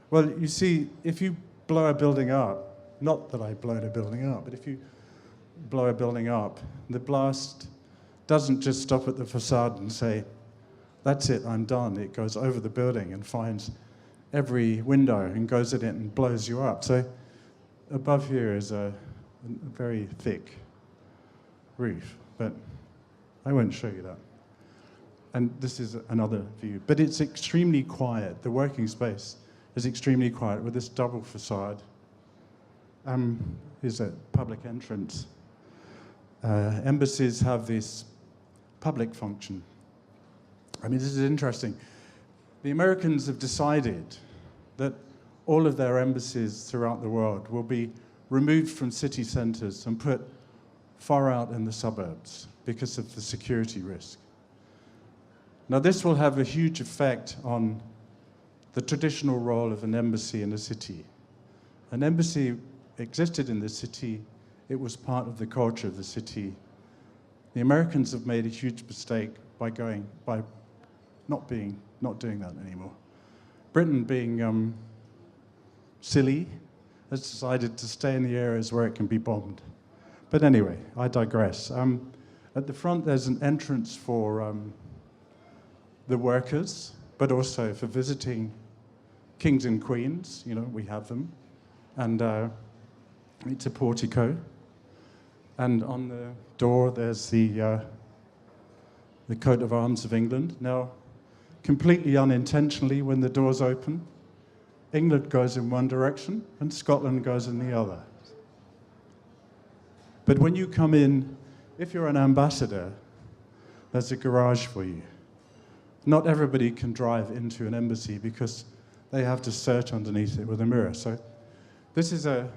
well, you see, if you blow a building up, not that I blown a building up, but if you blow a building up, the blast doesn't just stop at the facade and say, that's it, I'm done. It goes over the building and finds every window and goes in it and blows you up. So above here is a very thick roof, but I won't show you that. And this is another view, but it's extremely quiet. The working space is extremely quiet with this double facade. Is a public entrance. Embassies have this public function. I mean, this is interesting. The Americans have decided that all of their embassies throughout the world will be removed from city centers and put far out in the suburbs because of the security risk. Now, this will have a huge effect on the traditional role of an embassy in a city. An embassy existed in the city. It was part of the culture of the city. The Americans have made a huge mistake by not doing that anymore. Britain being silly, has decided to stay in the areas where it can be bombed. But anyway, I digress. At the front, there's an entrance for the workers, but also for visiting kings and queens. You know, we have them. And it's a portico. And on the door, there's the coat of arms of England. Now, completely unintentionally, when the doors open, England goes in one direction and Scotland goes in the other. But when you come in, if you're an ambassador, there's a garage for you. Not everybody can drive into an embassy because they have to search underneath it with a mirror. So this is the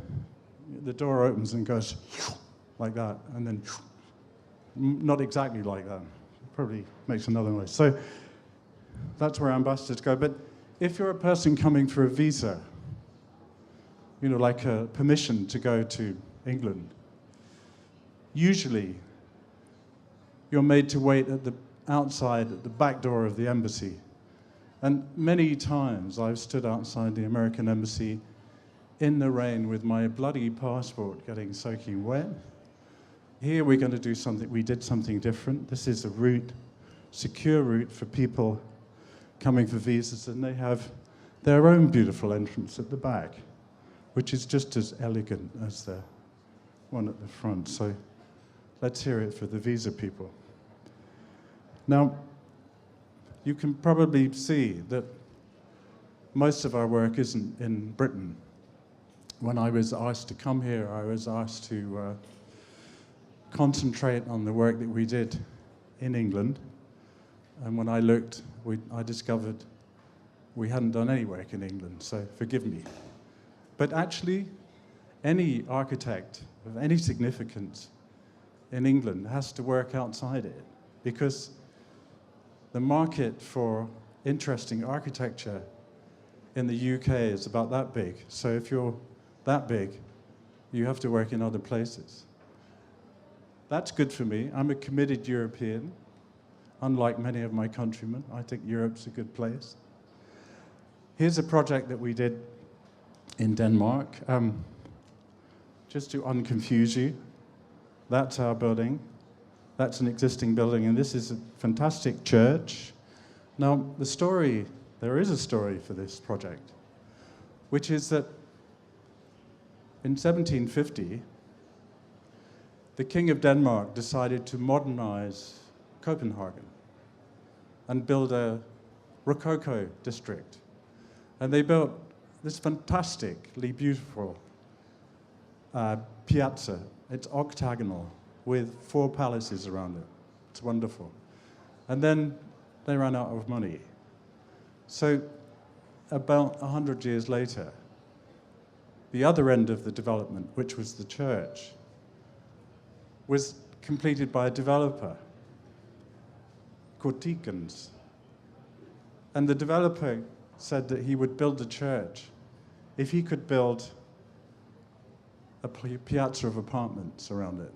door opens and goes like that, and then not exactly like that. Probably makes another noise. So that's where ambassadors go. But if you're a person coming for a visa, you know, like a permission to go to England, usually you're made to wait at the outside, at the back door of the embassy. And many times I've stood outside the American embassy in the rain with my bloody passport getting soaking wet. Here we're going to do something, we did something different. This is a route, secure route for people coming for visas, and they have their own beautiful entrance at the back, which is just as elegant as the one at the front. So let's hear it for the visa people. Now, you can probably see that most of our work isn't in Britain. When I was asked to come here, I was asked to concentrate on the work that we did in England. And when I looked, I discovered we hadn't done any work in England, so forgive me. But actually, any architect of any significance in England has to work outside it, because the market for interesting architecture in the UK is about that big. So if you're that big, you have to work in other places. That's good for me. I'm a committed European. Unlike many of my countrymen, I think Europe's a good place. Here's a project that we did in Denmark. Just to unconfuse you, that's our building. That's an existing building, and this is a fantastic church. Now, there is a story for this project, which is that in 1750, the King of Denmark decided to modernize Copenhagen and build a Rococo district. And they built this fantastically beautiful piazza. It's octagonal with 4 palaces around it. It's wonderful. And then they ran out of money. So about 100 years later, the other end of the development, which was the church, was completed by a developer called Tikens. And the developer said that he would build the church if he could build a piazza of apartments around it.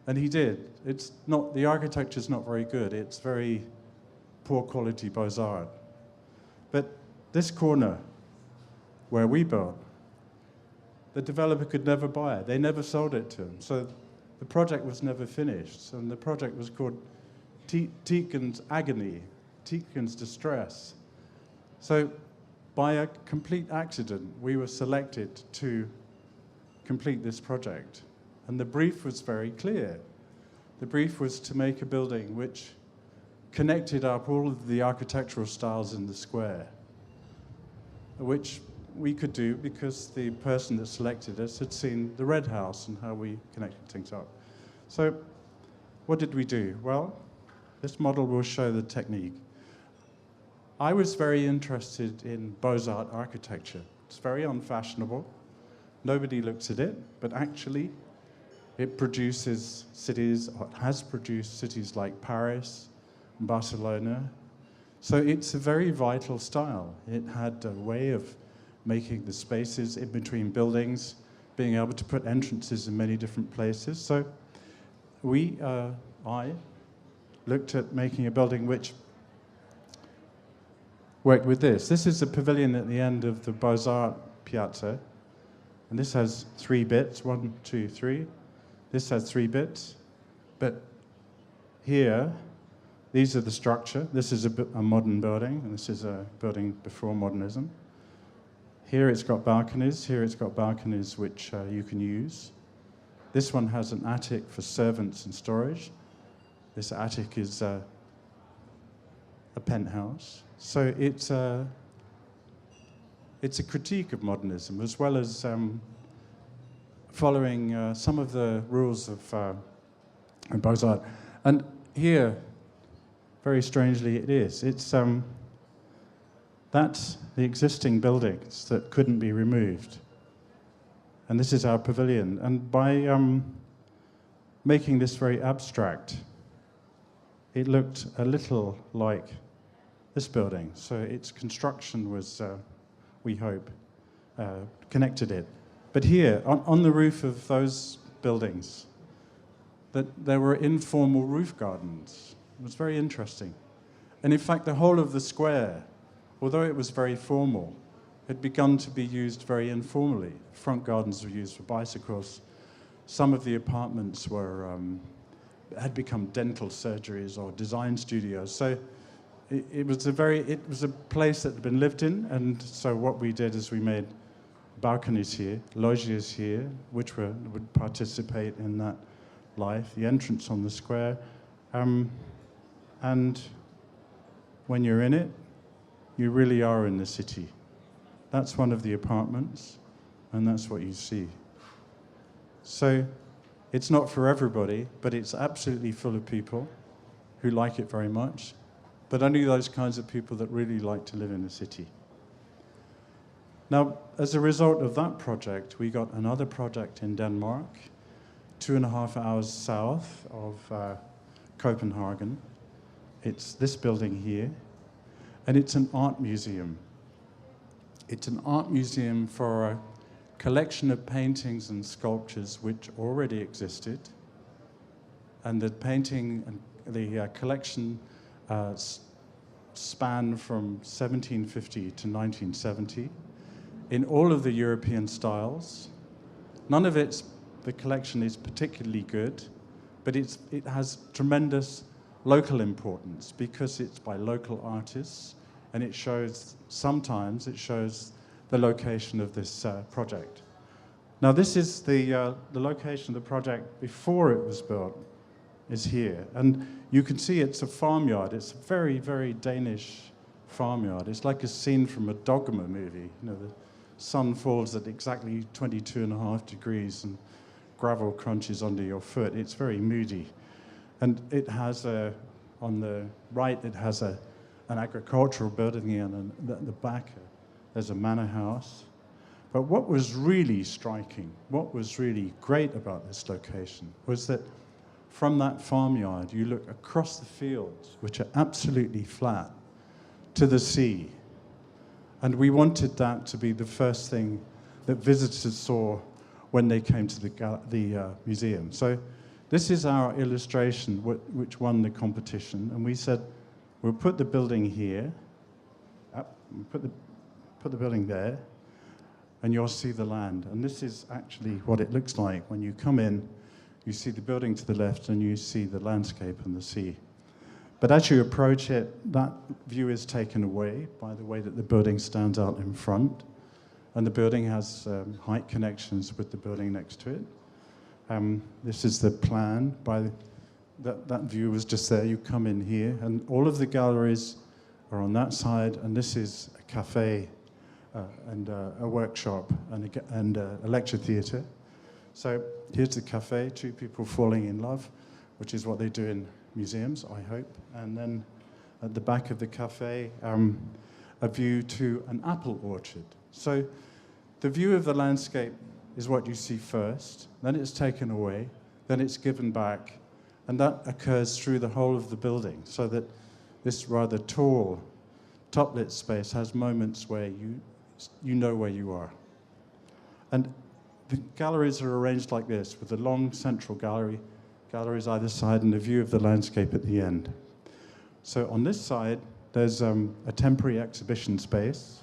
And he did. The architecture's not very good. It's very poor quality Beaux-Arts. But this corner where we built, the developer could never buy it. They never sold it to him. So the project was never finished. And the project was called Tikens Agony, Tikens Distress. So by a complete accident, we were selected to complete this project. And the brief was very clear. The brief was to make a building which connected up all of the architectural styles in the square, which we could do because the person that selected us had seen the Red House and how we connected things up. So what did we do? Well, this model will show the technique. I was very interested in Beaux-Arts architecture. It's very unfashionable. Nobody looks at it, but actually it produces cities, or it has produced cities like Paris, Barcelona. So it's a very vital style. It had a way of making the spaces in between buildings, being able to put entrances in many different places. So I looked at making a building which worked with this. This is a pavilion at the end of the Beaux-Arts piazza. And this has 3 bits, 1, 2, 3. This has 3 bits. But here, these are the structure. This is a modern building, and this is a building before modernism. Here it's got balconies. Here it's got balconies which you can use. This one has an attic for servants and storage. This attic is a penthouse. So it's a critique of modernism, as well as following some of the rules of Beaux-Arts. And here, very strangely, it is. That's the existing buildings that couldn't be removed. And this is our pavilion. And by making this very abstract, it looked a little like this building. So its construction was, we hope, connected it. But here, on the roof of those buildings, that there were informal roof gardens. It was very interesting. And in fact, the whole of the square, although it was very formal, had begun to be used very informally. Front gardens were used for bicycles. Some of the apartments had become dental surgeries or design studios. So it was a place that had been lived in. And so what we did is we made balconies here, loggias here, which would participate in that life. The entrance on the square, and when you're in it, you really are in the city. That's one of the apartments, and that's what you see. So it's not for everybody, but it's absolutely full of people who like it very much, but only those kinds of people that really like to live in the city. Now, as a result of that project, we got another project in Denmark, 2.5 hours south of Copenhagen. It's this building here, and it's an art museum. It's an art museum for a collection of paintings and sculptures which already existed, and the painting and the collection span from 1750 to 1970 in all of the European styles. None of the collection is particularly good, but it has tremendous local importance because it's by local artists, and sometimes it shows the location of this project. Now this is the location of the project before it was built, is here. And you can see it's a farmyard. It's a very, very Danish farmyard. It's like a scene from a Dogma movie. You know, the sun falls at exactly 22.5 degrees and gravel crunches under your foot. It's very moody. And it has on the right, it has an agricultural building, and at the back, there's a manor house. But what was really striking, what was really great about this location was that from that farmyard, you look across the fields, which are absolutely flat, to the sea. And we wanted that to be the first thing that visitors saw when they came to the museum. So this is our illustration which won the competition. And we said, we'll put the building here, put the building there, and you'll see the land. And this is actually what it looks like. When you come in, you see the building to the left, and you see the landscape and the sea. But as you approach it, that view is taken away by the way that the building stands out in front. And the building has height connections with the building next to it. This is the plan. That view was just there. You come in here, and all of the galleries are on that side, and this is a cafe and a workshop and a lecture theatre. So here's the cafe, 2 people falling in love, which is what they do in museums, I hope. And then at the back of the cafe, a view to an apple orchard. So the view of the landscape is what you see first, then it's taken away, then it's given back, and that occurs through the whole of the building, so that this rather tall, top-lit space has moments where you know where you are. And the galleries are arranged like this, with a long central galleries either side, and a view of the landscape at the end. So on this side, there's a temporary exhibition space,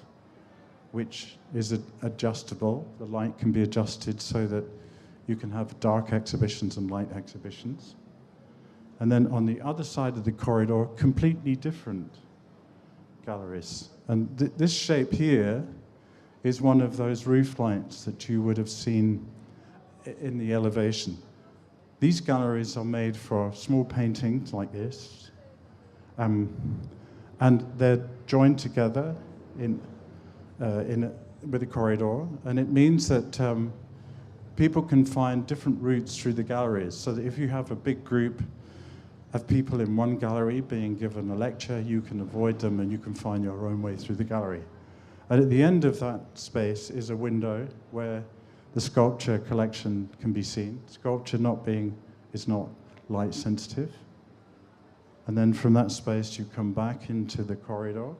which is adjustable. The light can be adjusted so that you can have dark exhibitions and light exhibitions. And then on the other side of the corridor, completely different galleries. And this shape here is one of those roof lights that you would have seen in the elevation. These galleries are made for small paintings like this, and they're joined together with a corridor, and it means that people can find different routes through the galleries, so that if you have a big group of people in one gallery being given a lecture, you can avoid them and you can find your own way through the gallery. And at the end of that space is a window where the sculpture collection can be seen. Sculpture is not light sensitive. And then from that space you come back into the corridor,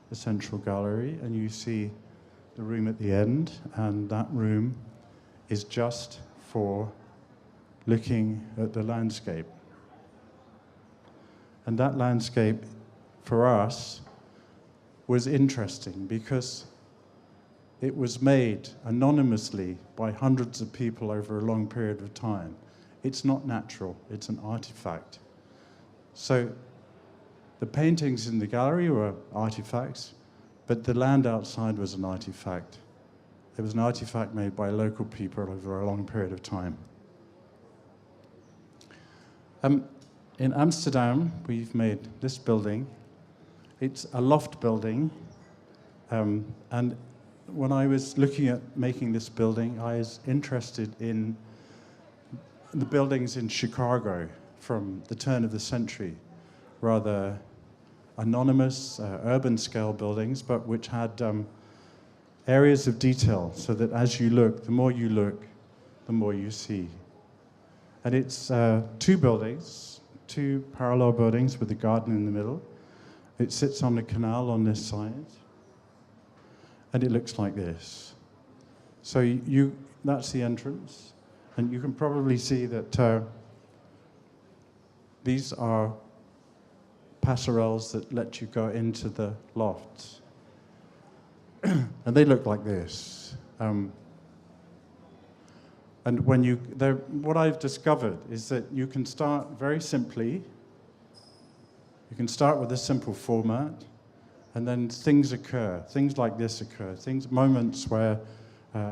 the central gallery, and you see the room at the end, and that room is just for looking at the landscape. And that landscape, for us, was interesting because it was made anonymously by hundreds of people over a long period of time. It's not natural, it's an artifact. So the paintings in the gallery were artifacts, but the land outside was an artifact. It was an artifact made by local people over a long period of time. In Amsterdam, we've made this building. It's a loft building, and when I was looking at making this building, I was interested in the buildings in Chicago from the turn of the century, rather anonymous, urban scale buildings, but which had areas of detail, so that as you look, the more you look, the more you see. And it's two buildings, two parallel buildings with a garden in the middle. It sits on a canal on this side, and it looks like this. So that's the entrance, and you can probably see that these are passerelles that let you go into the lofts. And they look like this. And what I've discovered is that you can start very simply. You can start with a simple format, and then things occur. Things like this occur. Moments where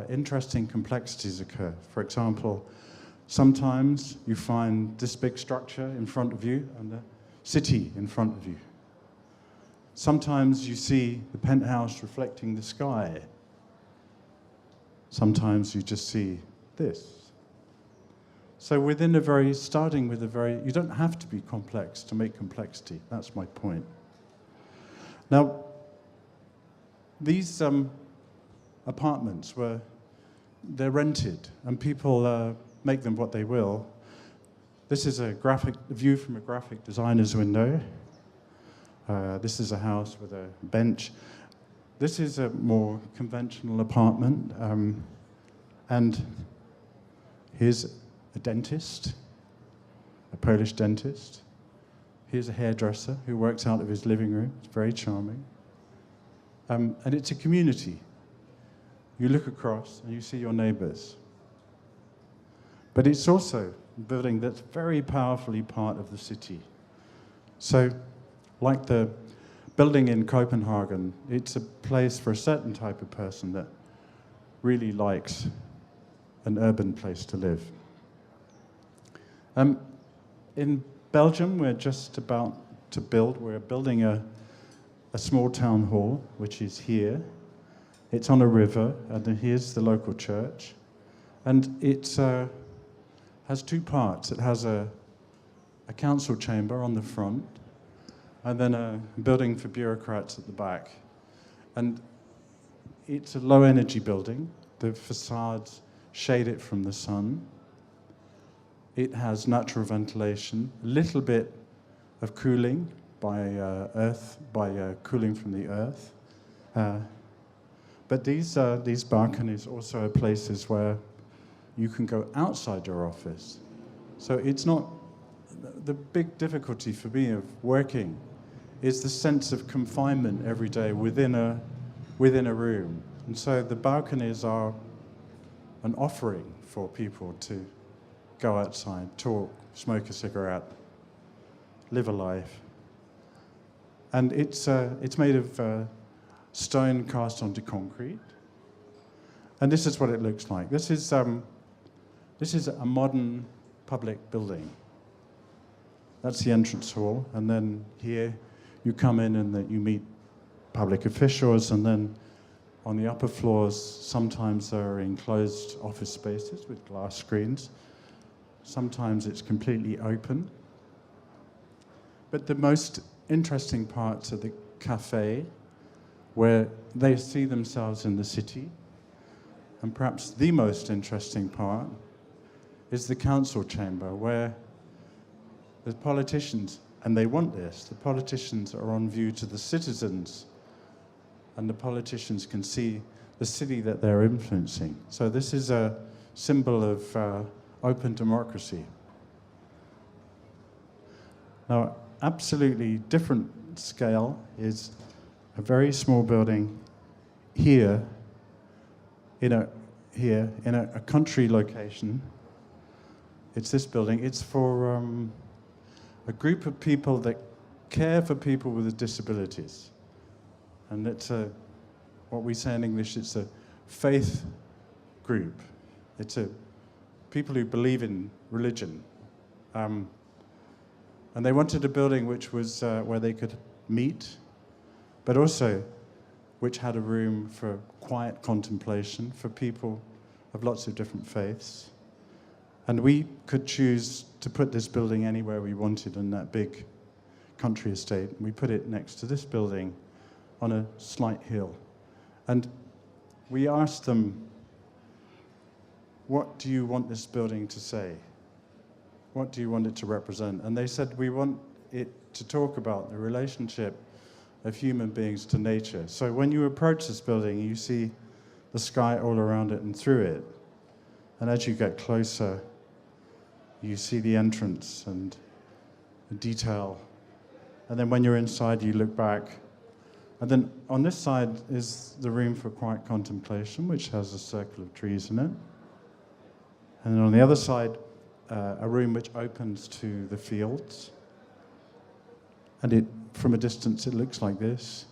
interesting complexities occur. For example, sometimes you find this big structure in front of you and the city in front of you. Sometimes you see the penthouse reflecting the sky. Sometimes you just see this. So you don't have to be complex to make complexity. That's my point. Now, these apartments they're rented, and people make them what they will. This is a view from a graphic designer's window. This is a house with a bench. This is a more conventional apartment, and here's a dentist, a Polish dentist. Here's a hairdresser who works out of his living room. It's very charming. And it's a community. You look across and you see your neighbors. But it's also a building that's very powerfully part of the city. So, like the building in Copenhagen, it's a place for a certain type of person that really likes an urban place to live. In Belgium, we're just about to we're building a small town hall, which is here. It's on a river, and here's the local church. And it has two parts. It has a council chamber on the front, and then a building for bureaucrats at the back. And it's a low-energy building. The facades shade it from the sun. It has natural ventilation, a little bit of cooling by cooling from the earth. But these balconies also are places where you can go outside your office. So it's not, the big difficulty for me of working is the sense of confinement every day within a room. And so the balconies are an offering for people to go outside, talk, smoke a cigarette, live a life. And it's made of stone cast onto concrete. And this is what it looks like. This is a modern public building. That's the entrance hall. And then here you come in and you meet public officials. And then on the upper floors, sometimes there are enclosed office spaces with glass screens. Sometimes it's completely open. But the most interesting parts are the cafe, where they see themselves in the city. And perhaps the most interesting part is the council chamber, where the politicians, and they want this, the politicians are on view to the citizens, and the politicians can see the city that they're influencing. So this is a symbol of open democracy. Now, absolutely different scale is a very small building here in a country location. It's this building. It's for a group of people that care for people with disabilities. And it's what we say in English, it's a faith group. It's a people who believe in religion. And they wanted a building which was where they could meet, but also which had a room for quiet contemplation for people of lots of different faiths. And we could choose to put this building anywhere we wanted in that big country estate. We put it next to this building on a slight hill. And we asked them, what do you want this building to say? What do you want it to represent? And they said, we want it to talk about the relationship of human beings to nature. So when you approach this building, you see the sky all around it and through it. And as you get closer, you see the entrance and the detail. And then when you're inside, you look back. And then on this side is the room for quiet contemplation, which has a circle of trees in it. And then on the other side, a room which opens to the fields. And from a distance, it looks like this.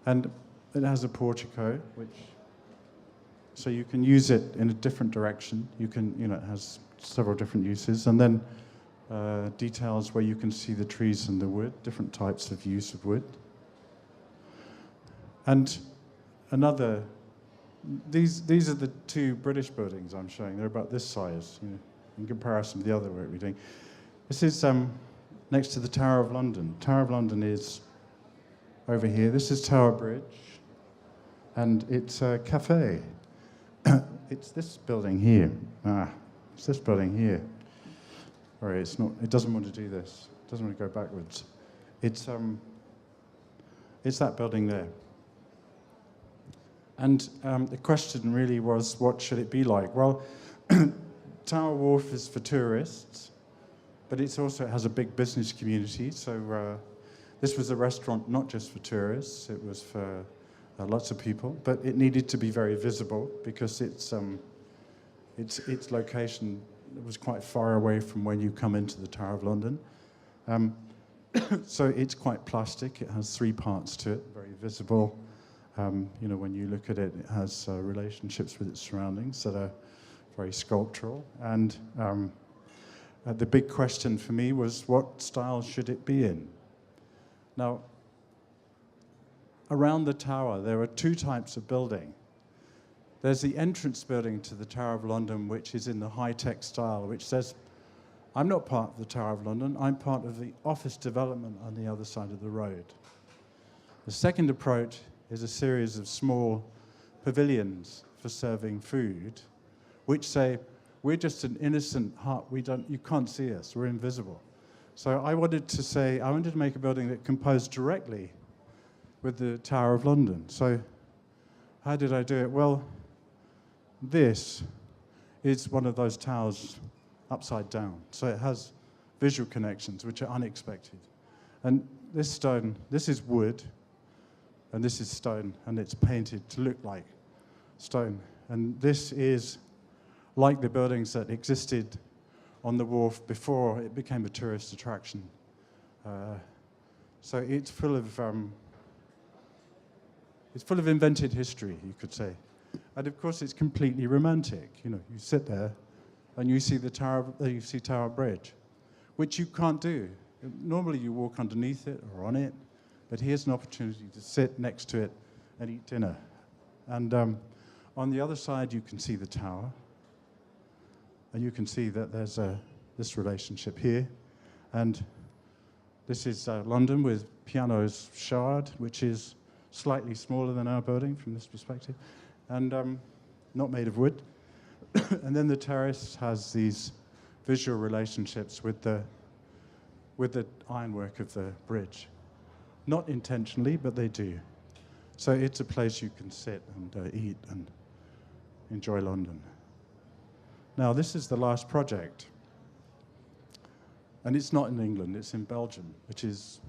And it has a portico, so you can use it in a different direction. It has several different uses. And then details where you can see the trees and the wood, different types of use of wood. And these are the two British buildings I'm showing. They're about this size, in comparison to the other work we're doing. This is next to the Tower of London. Tower of London is over here. This is Tower Bridge, and it's a cafe. It's this building here. It's this building here. Sorry, it's not. It doesn't want to do this. It doesn't want to go backwards. It's that building there. And the question really was, what should it be like? Well, Tower Wharf is for tourists, but it has a big business community. So this was a restaurant not just for tourists, it was for lots of people, but it needed to be very visible because its location was quite far away from when you come into the Tower of London. So it's quite plastic. It has 3 parts to it, very visible. When you look at it, it has relationships with its surroundings that are very sculptural. And the big question for me was, what style should it be in? Now, around the tower, there are 2 types of building. There's the entrance building to the Tower of London, which is in the high-tech style, which says, I'm not part of the Tower of London, I'm part of the office development on the other side of the road. The second approach is a series of small pavilions for serving food, which say, we're just an innocent hut, you can't see us, we're invisible. So I wanted to make a building that composed directly with the Tower of London. So how did I do it? Well, this is one of those towers upside down. So it has visual connections, which are unexpected. And this stone, this is wood, and this is stone, and it's painted to look like stone. And this is like the buildings that existed on the wharf before it became a tourist attraction. So it's full of invented history, you could say. And of course, it's completely romantic. You know, you sit there and you see the Tower Bridge, which you can't do. Normally, you walk underneath it or on it, but here's an opportunity to sit next to it and eat dinner. And on the other side, you can see the tower, and you can see that there's this relationship here. And this is London with Piano's Shard, which is slightly smaller than our building from this perspective, and not made of wood. And then the terrace has these visual relationships with the ironwork of the bridge. Not intentionally, but they do. So it's a place you can sit and eat and enjoy London. Now, this is the last project. And it's not in England, it's in Belgium, which is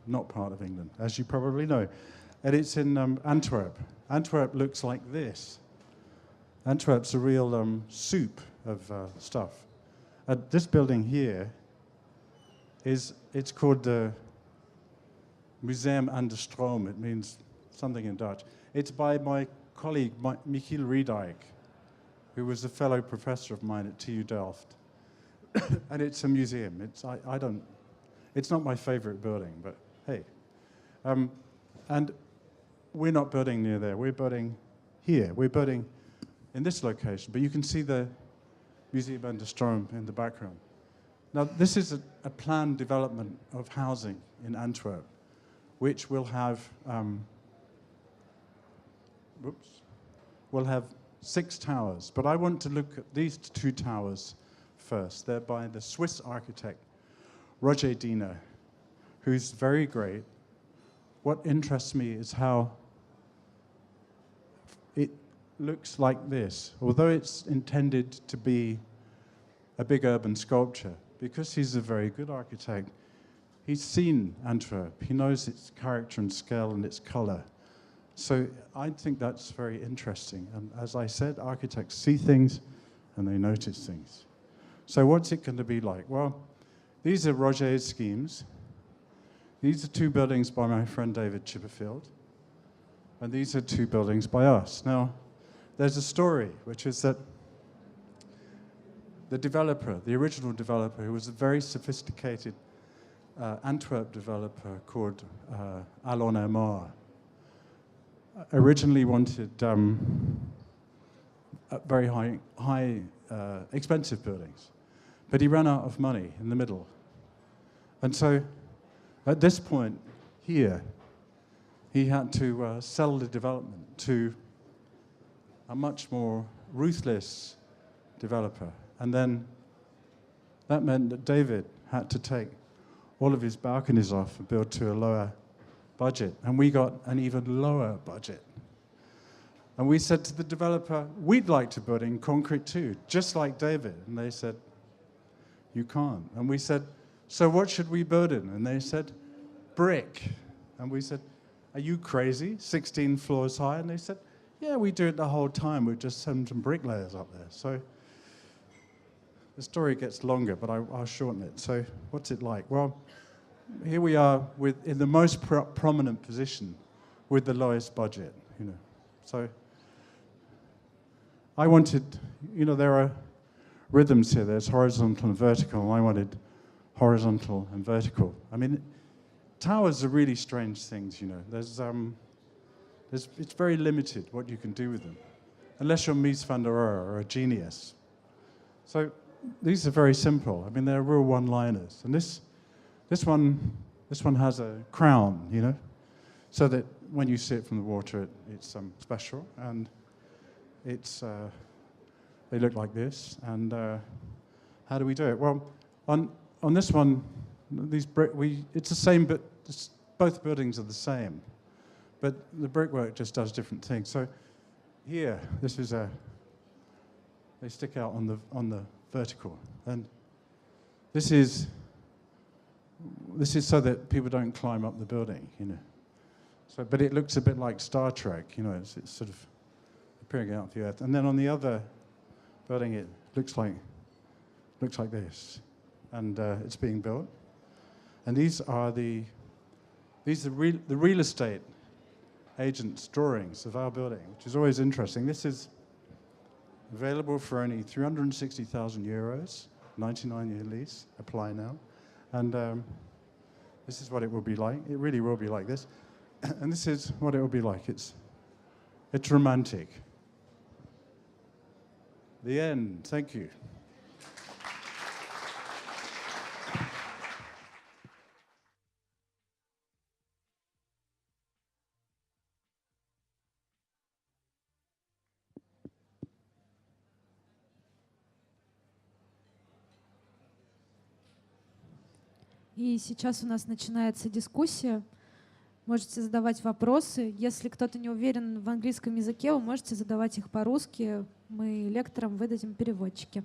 not part of England, as you probably know. And it's in Antwerp. Antwerp looks like this. Antwerp's a real soup of stuff. This building here it's called the Museum aan de Stroom. It means something in Dutch. It's by my colleague, Michiel Riedijk, who was a fellow professor of mine at TU Delft. And it's a museum. It's not my favorite building, but hey. And we're not building near there. We're building here. We're building in this location. But you can see the Museum aan de Stroom in the background. Now, this is a planned development of housing in Antwerp, which will have, will have 6 towers. But I want to look at these 2 towers first. They're by the Swiss architect, Rohe Diener, who's very great. What interests me is how it looks like this. Although it's intended to be a big urban sculpture, because he's a very good architect, he's seen Antwerp. He knows its character and scale and its color. So I think that's very interesting. And as I said, architects see things and they notice things. So what's it going to be like? Well, these are Roger's schemes. These are 2 buildings by my friend David Chipperfield. And these are 2 buildings by us. Now, there's a story, which is that the developer, the original developer, who was a very sophisticated Antwerp developer called Alain Aymar, originally wanted very high expensive buildings. But he ran out of money in the middle. And so at this point here, he had to sell the development to a much more ruthless developer. And then that meant that David had to take all of his balconies off and build to a lower budget. And we got an even lower budget. And we said to the developer, we'd like to build in concrete too, just like David. And they said, you can't. And we said, so what should we build in? And they said, brick. And we said, are you crazy? 16 floors high? And they said, yeah, we do it the whole time. We just send some bricklayers up there. So the story gets longer, but I'll shorten it. So what's it like? Well, here we are in the most prominent position with the lowest budget, you know. So I wanted, you know, there are rhythms here. There's horizontal and vertical, and I wanted horizontal and vertical. I mean, towers are really strange things, you know. It's very limited what you can do with them, unless you're Mies van der Rohe or a genius. So these are very simple. I mean, they're real one-liners. And this one has a crown, you know, so that when you see it from the water, it's special. And it's they look like this. And how do we do it? Well, on this one, it's the same, but both buildings are the same. But the brickwork just does different things. So here, they stick out on the vertical, and this is so that people don't climb up the building, you know. So, but it looks a bit like Star Trek, you know. It's sort of peering out of the earth. And then on the other building, it looks like this, and it's being built. And these are the real estate agents' drawings of our building, which is always interesting. This is available for only 360,000 euros, 99-year lease, apply now. And this is what it will be like. It really will be like this. And this is what it will be like. It's romantic. The end. Thank you. И сейчас у нас начинается дискуссия. Можете задавать вопросы. Если кто-то не уверен в английском языке, вы можете задавать их по-русски. Мы лекторам выдадим переводчики.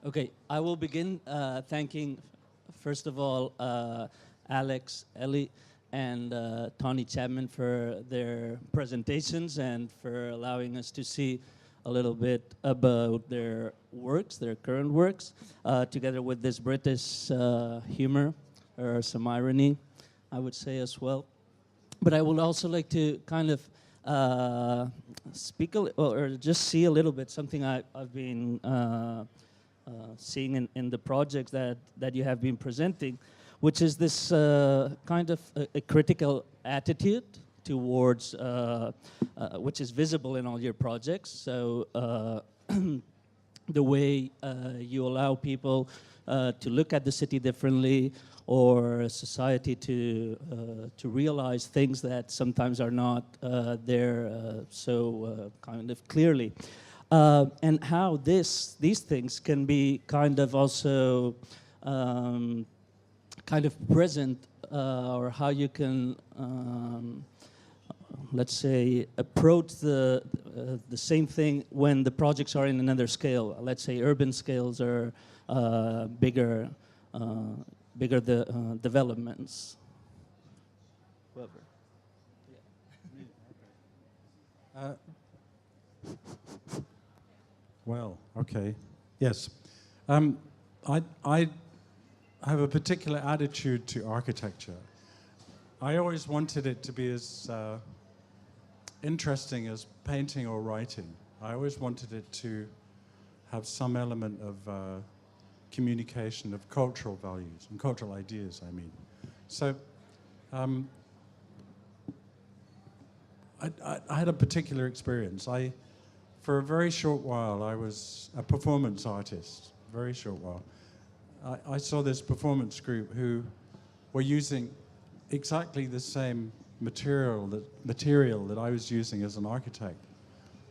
Okay, I will begin thanking, first of all, Alex, Ellie, and Tony Chapman for their presentations and for allowing us to see a little bit about their works, their current works, together with this British humor, or some irony, I would say as well. But I would also like to kind of speak or just see a little bit something I've been seeing in the projects that you have been presenting, which is this kind of a critical attitude towards, which is visible in all your projects. So the way you allow people to look at the city differently, or society to realize things that sometimes are not there so kind of clearly. And how these things can be kind of also kind of present, or how you can, let's say, approach the same thing when the projects are in another scale. Let's say urban scales are bigger developments. Whoever. Yeah. Well, okay. Yes. I have a particular attitude to architecture. I always wanted it to be as interesting as painting or writing. I always wanted it to have some element of communication of cultural values and cultural ideas, I mean. So I had a particular experience. For a very short while, I was a performance artist, very short while. I saw this performance group who were using exactly the same material that I was using as an architect.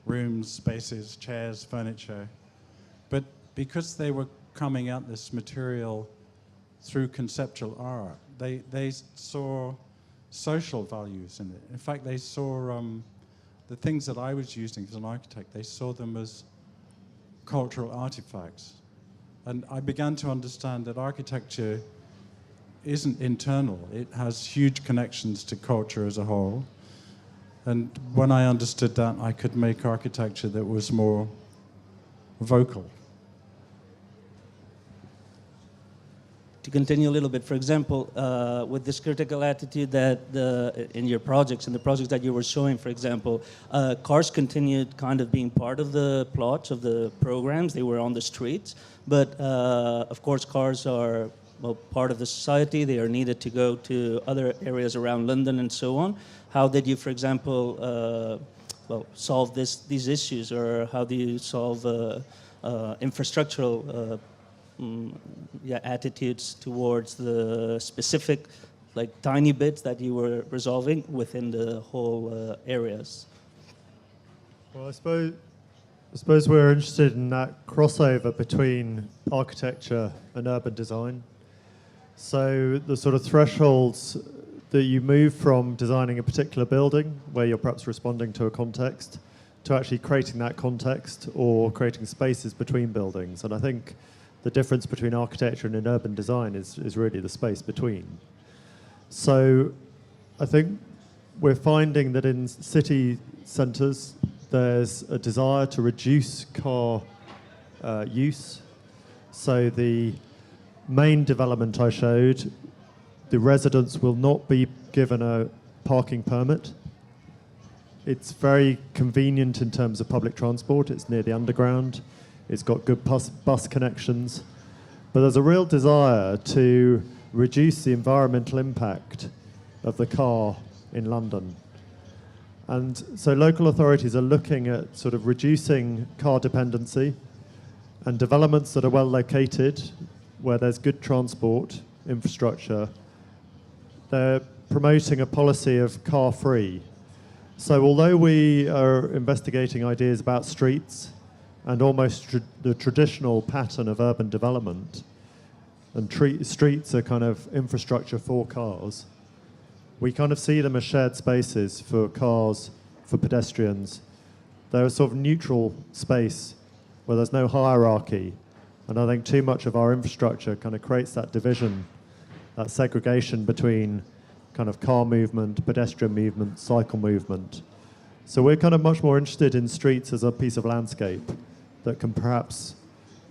Rooms, spaces, chairs, furniture. But because they were coming at this material through conceptual art, they saw social values in it. In fact, they saw the things that I was using as an architect, they saw them as cultural artifacts. And I began to understand that architecture isn't internal. It has huge connections to culture as a whole. And when I understood that, I could make architecture that was more vocal. To continue a little bit, for example, with this critical attitude that in your projects, in the projects that you were showing, for example, cars continued kind of being part of the plots of the programs. They were on the streets, but of course cars are part of the society. They are needed to go to other areas around London and so on. How did you, for example, solve these issues, or how do you solve infrastructural attitudes towards the specific, like, tiny bits that you were resolving within the whole areas? Well, I suppose I suppose we're interested in that crossover between architecture and urban design. So the sort of thresholds that you move from designing a particular building, where you're perhaps responding to a context, to actually creating that context or creating spaces between buildings. And I think the difference between architecture and in urban design is really the space between. So I think we're finding that in city centres, there's a desire to reduce car use. So the main development I showed, the residents will not be given a parking permit. It's very convenient in terms of public transport. It's near the underground. It's got good bus connections. But there's a real desire to reduce the environmental impact of the car in London. And so local authorities are looking at sort of reducing car dependency and developments that are well located, where there's good transport infrastructure. They're promoting a policy of car-free. So although we are investigating ideas about streets and almost the traditional pattern of urban development, and streets are kind of infrastructure for cars, we kind of see them as shared spaces for cars, for pedestrians. They're a sort of neutral space where there's no hierarchy. And I think too much of our infrastructure kind of creates that division, that segregation between kind of car movement, pedestrian movement, cycle movement. So we're kind of much more interested in streets as a piece of landscape that can perhaps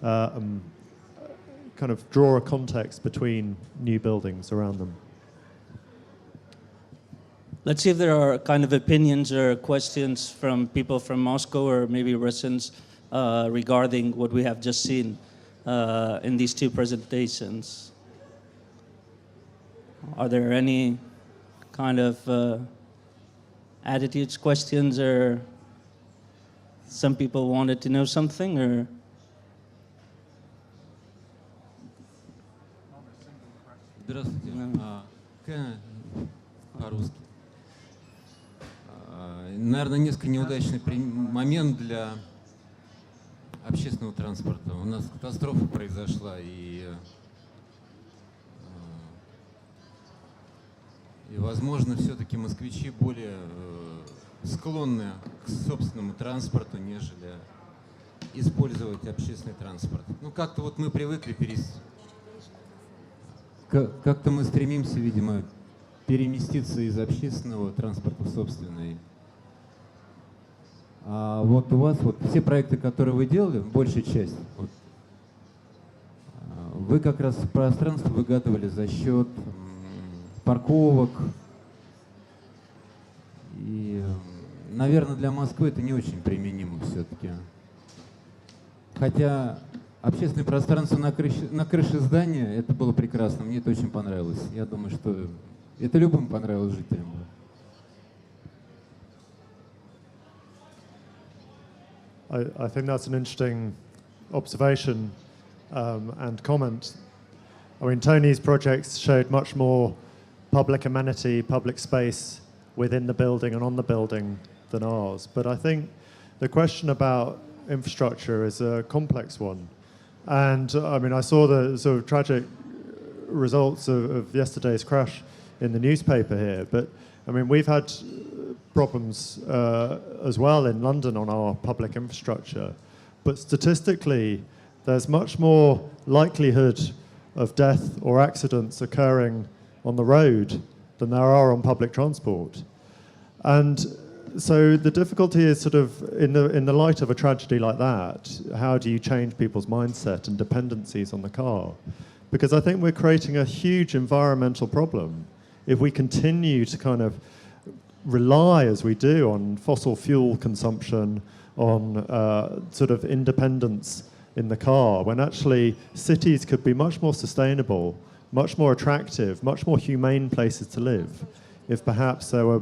kind of draw a context between new buildings around them. Let's see if there are kind of opinions or questions from people from Moscow or maybe residents regarding what we have just seen in these two presentations. Are there any kind of attitudes, questions, or some people wanted to know something, or? Здравствуйте. По-русски. Наверное, несколько неудачный момент для общественного транспорта. У нас катастрофа произошла, и возможно, все-таки москвичи более склонны к собственному транспорту, нежели использовать общественный транспорт. Ну, как-то вот мы привыкли как-то мы стремимся, видимо, переместиться из общественного транспорта в собственный. А вот у вас вот все проекты, которые вы делали, большая часть, вот, вы как раз пространство выгадывали за счет парковок. И, наверное, для Москвы это не очень применимо все-таки. Хотя общественное пространство на крыше здания, это было прекрасно, мне это очень понравилось. Я думаю, что это любым понравилось жителям. I think that's an interesting observation and comment. I mean, Tony's projects showed much more public amenity, public space within the building and on the building than ours. But I think the question about infrastructure is a complex one. And I mean, I saw the sort of tragic results of yesterday's crash in the newspaper here. But I mean, we've had problems as well in London on our public infrastructure. But statistically, there's much more likelihood of death or accidents occurring on the road than there are on public transport. And so the difficulty is sort of in the light of a tragedy like that, how do you change people's mindset and dependencies on the car? Because I think we're creating a huge environmental problem if we continue to kind of rely, as we do, on fossil fuel consumption, on sort of independence in the car, when actually cities could be much more sustainable, much more attractive, much more humane places to live, if perhaps there were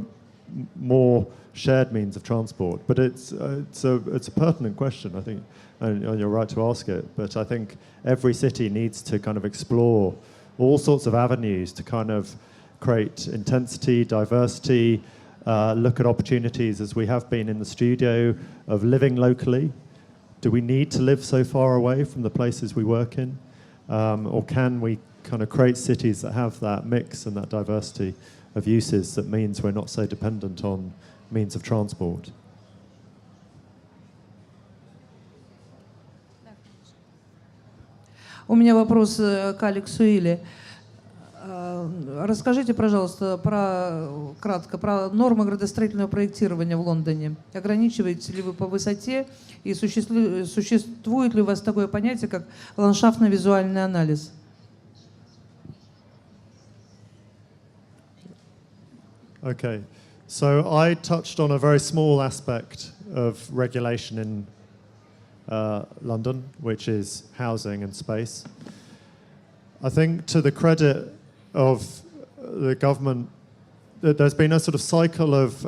more shared means of transport. But it's a pertinent question, I think, and you're right to ask it. But I think every city needs to kind of explore all sorts of avenues to kind of create intensity, diversity, look at opportunities, as we have been in the studio, of living locally, do we need to live so far away from the places we work in? Or can we kind of create cities that have that mix and that diversity of uses that means we're not so dependent on means of transport? У меня вопрос к Алексу Или. Расскажите, пожалуйста, кратко про нормы градостроительного проектирования в Лондоне. Ограничиваете ли вы по высоте и существует ли у вас такое понятие, как ландшафтно-визуальный анализ? Okay, so I touched on a very small aspect of regulation in London, which is housing and space. I think to the credit of the government, there's been a sort of cycle of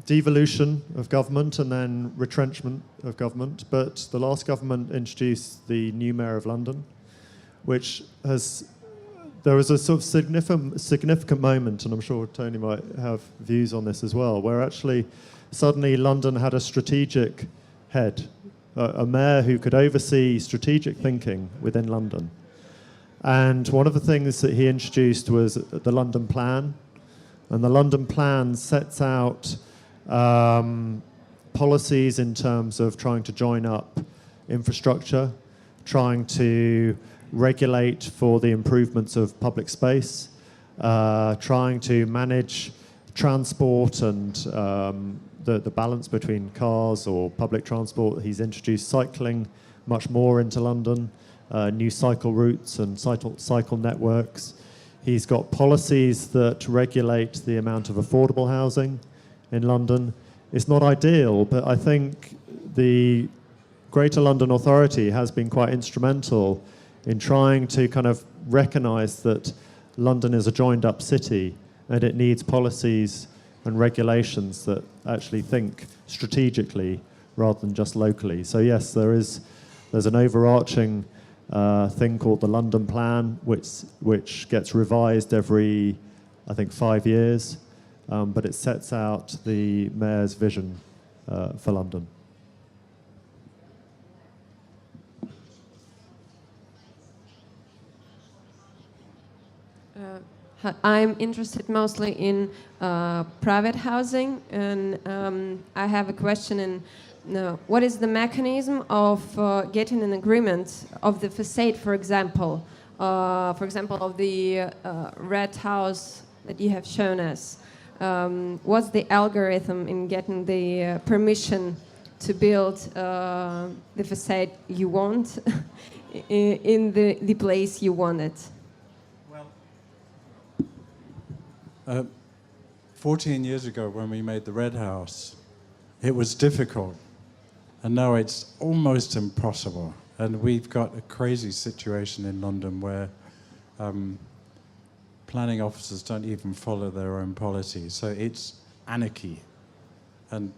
devolution of government and then retrenchment of government. But the last government introduced the new Mayor of London, which has, there was a sort of significant moment, and I'm sure Tony might have views on this as well, where actually suddenly London had a strategic head, a mayor who could oversee strategic thinking within London. And one of the things that he introduced was the London Plan. And the London Plan sets out policies in terms of trying to join up infrastructure, trying to regulate for the improvements of public space, trying to manage transport and the balance between cars or public transport. He's introduced cycling much more into London. New cycle routes and cycle networks. He's got policies that regulate the amount of affordable housing in London. It's not ideal, but I think the Greater London Authority has been quite instrumental in trying to kind of recognise that London is a joined-up city and it needs policies and regulations that actually think strategically rather than just locally. So yes, there's an overarching thing called the London Plan, which gets revised every, I think, 5 years, but it sets out the mayor's vision for London. I'm interested mostly in private housing, and I have a question in what is the mechanism of getting an agreement of the facade, for example, of the red house that you have shown us? What's the algorithm in getting the permission to build the facade you want in the place you want it? 14 years ago when we made the Red House, it was difficult. And now it's almost impossible. And we've got a crazy situation in London where planning officers don't even follow their own policies. So it's anarchy. And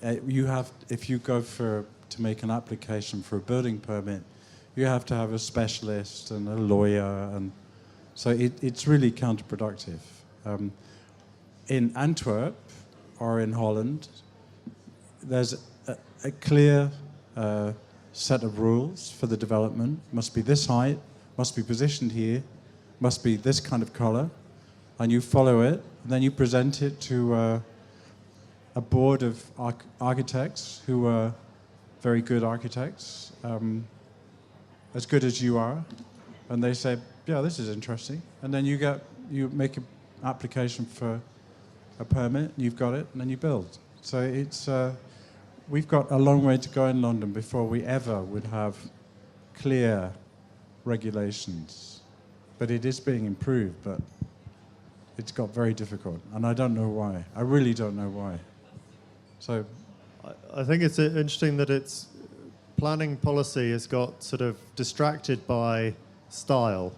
if you go to make an application for a building permit, you have to have a specialist and a lawyer, and so it's really counterproductive. In Antwerp or in Holland, there's a clear set of rules for the development. Must be this height, must be positioned here, must be this kind of color, and you follow it, and then you present it to a board of architects who are very good architects, as good as you are, and they say, yeah, this is interesting, and then you make an application for a permit, and you've got it, and then you build. So it's we've got a long way to go in London before we ever would have clear regulations. But it is being improved, but it's got very difficult, and I don't know why. I really don't know why. So I think it's interesting that it's planning policy has got sort of distracted by style.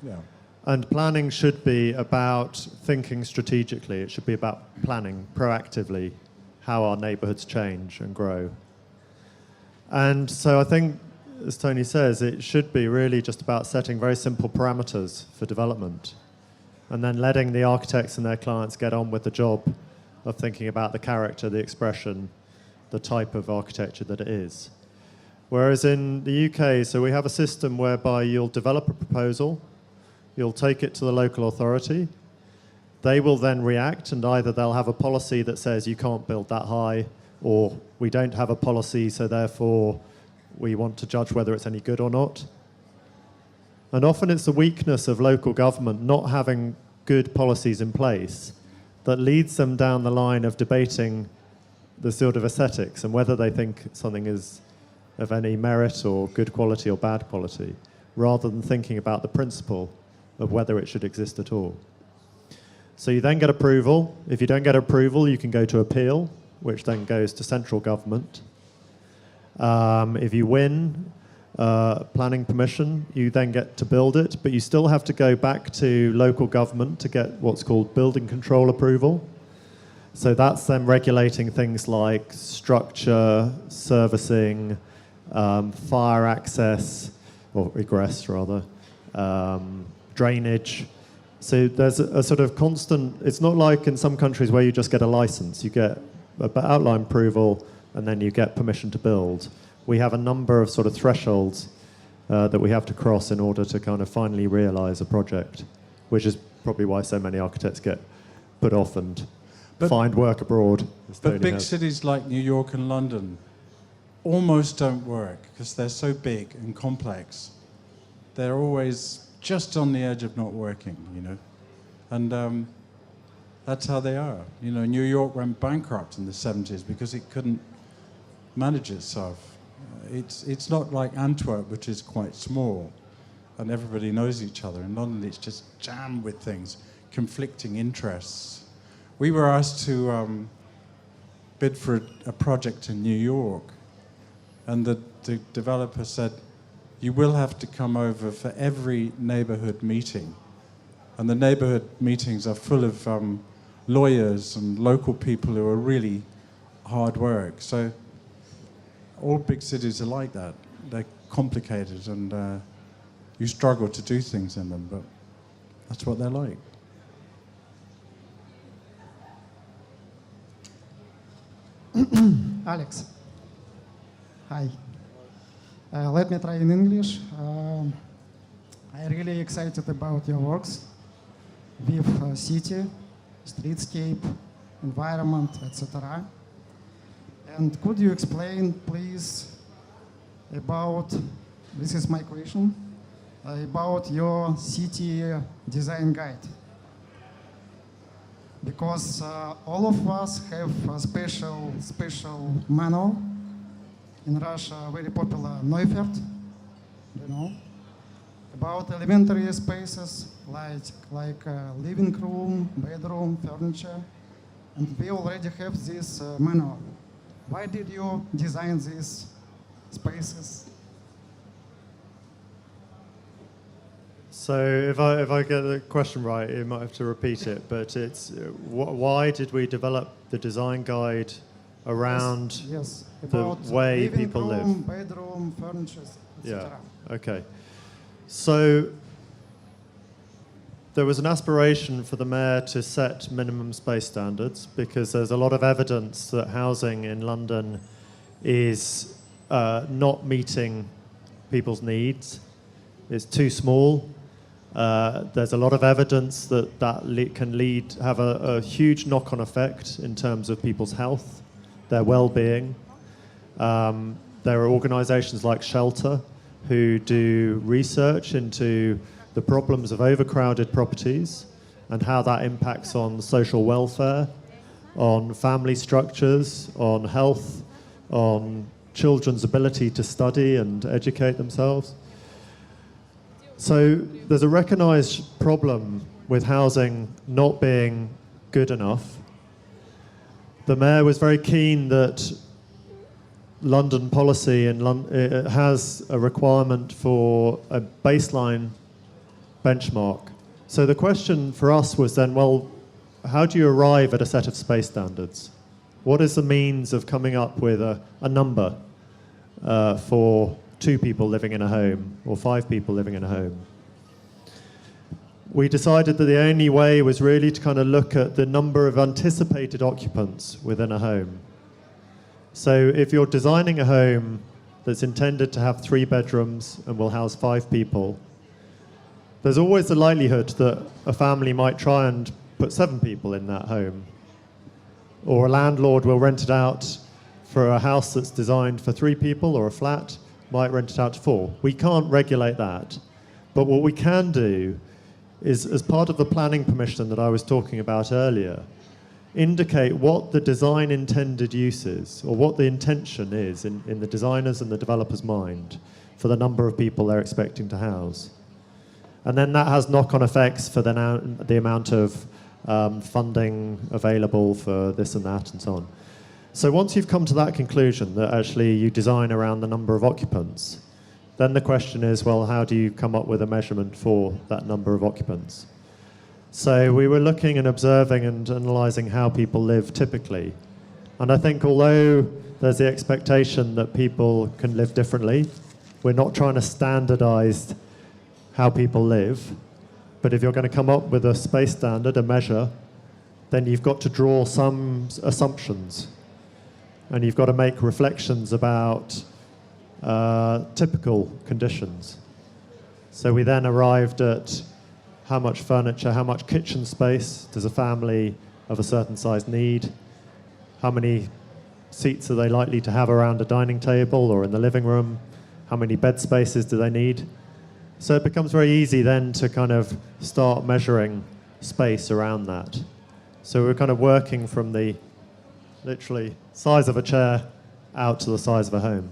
yeah. And planning should be about thinking strategically. It should be about planning proactively how our neighbourhoods change and grow. And so I think, as Tony says, it should be really just about setting very simple parameters for development and then letting the architects and their clients get on with the job of thinking about the character, the expression, the type of architecture that it is. Whereas in the UK, so we have a system whereby you'll develop a proposal, you'll take it to the local authority, they will then react, and either they'll have a policy that says you can't build that high, or we don't have a policy, so therefore we want to judge whether it's any good or not. And often it's the weakness of local government not having good policies in place that leads them down the line of debating the sort of aesthetics and whether they think something is of any merit or good quality or bad quality, rather than thinking about the principle of whether it should exist at all. So you then get approval. If you don't get approval, you can go to appeal, which then goes to central government. If you win planning permission, you then get to build it, but you still have to go back to local government to get what's called building control approval. So that's them regulating things like structure, servicing, fire access, or egress rather, drainage. So there's a sort of constant, it's not like in some countries where you just get a license. You get an outline approval and then you get permission to build. We have a number of sort of thresholds that we have to cross in order to kind of finally realize a project, which is probably why so many architects get put off and find work abroad. But big cities like New York and London almost don't work because they're so big and complex. They're always just on the edge of not working, you know. And that's how they are. You know, New York went bankrupt in the 70s because it couldn't manage itself. It's not like Antwerp, which is quite small, and everybody knows each other. In London, it's just jammed with things, conflicting interests. We were asked to bid for a project in New York, and the developer said, you will have to come over for every neighborhood meeting. And the neighborhood meetings are full of lawyers and local people who are really hard work. So all big cities are like that. They're complicated and you struggle to do things in them, but that's what they're like. Alex. Hi. Let me try in English. I'm really excited about your works with city, streetscape, environment, etc. And could you explain, please, about, this is my question, about your city design guide? Because all of us have a special manual. In Russia, very popular Neufert, you know, about elementary spaces like living room, bedroom, furniture, and we already have this manual. Why did you design these spaces? So if I get the question right, you might have to repeat it, but it's why did we develop the design guide around yes, the way living people room, live? bedroom, furniture, etc. Yeah, okay. So there was an aspiration for the mayor to set minimum space standards because there's a lot of evidence that housing in London is not meeting people's needs. It's too small. There's a lot of evidence that can have a huge knock-on effect in terms of people's health, their well-being. There are organisations like Shelter who do research into the problems of overcrowded properties and how that impacts on social welfare, on family structures, on health, on children's ability to study and educate themselves. So there's a recognised problem with housing not being good enough. The mayor was very keen that London policy has a requirement for a baseline benchmark. So the question for us was then, well, how do you arrive at a set of space standards? What is the means of coming up with a number for 2 people living in a home or 5 people living in a home? we decided that the only way was really to kind of look at the number of anticipated occupants within a home. So if you're designing a home that's intended to have 3 bedrooms and will house 5 people, there's always the likelihood that a family might try and put 7 people in that home. Or a landlord will rent it out for a house that's designed for 3 people, or a flat might rent it out to 4. We can't regulate that. But what we can do is, as part of the planning permission that I was talking about earlier, indicate what the design intended use is, or what the intention is in the designer's and the developer's mind for the number of people they're expecting to house. And then that has knock-on effects for the amount of funding available for this and that and so on. So once you've come to that conclusion that actually you design around the number of occupants, then the question is, well, how do you come up with a measurement for that number of occupants? So we were looking and observing and analysing how people live typically. And I think although there's the expectation that people can live differently, we're not trying to standardise how people live. But if you're going to come up with a space standard, a measure, then you've got to draw some assumptions. And you've got to make reflections about typical conditions. So we then arrived at how much furniture, how much kitchen space does a family of a certain size need? How many seats are they likely to have around a dining table or in the living room? How many bed spaces do they need? So it becomes very easy then to kind of start measuring space around that. So we're kind of working from the literally size of a chair out to the size of a home.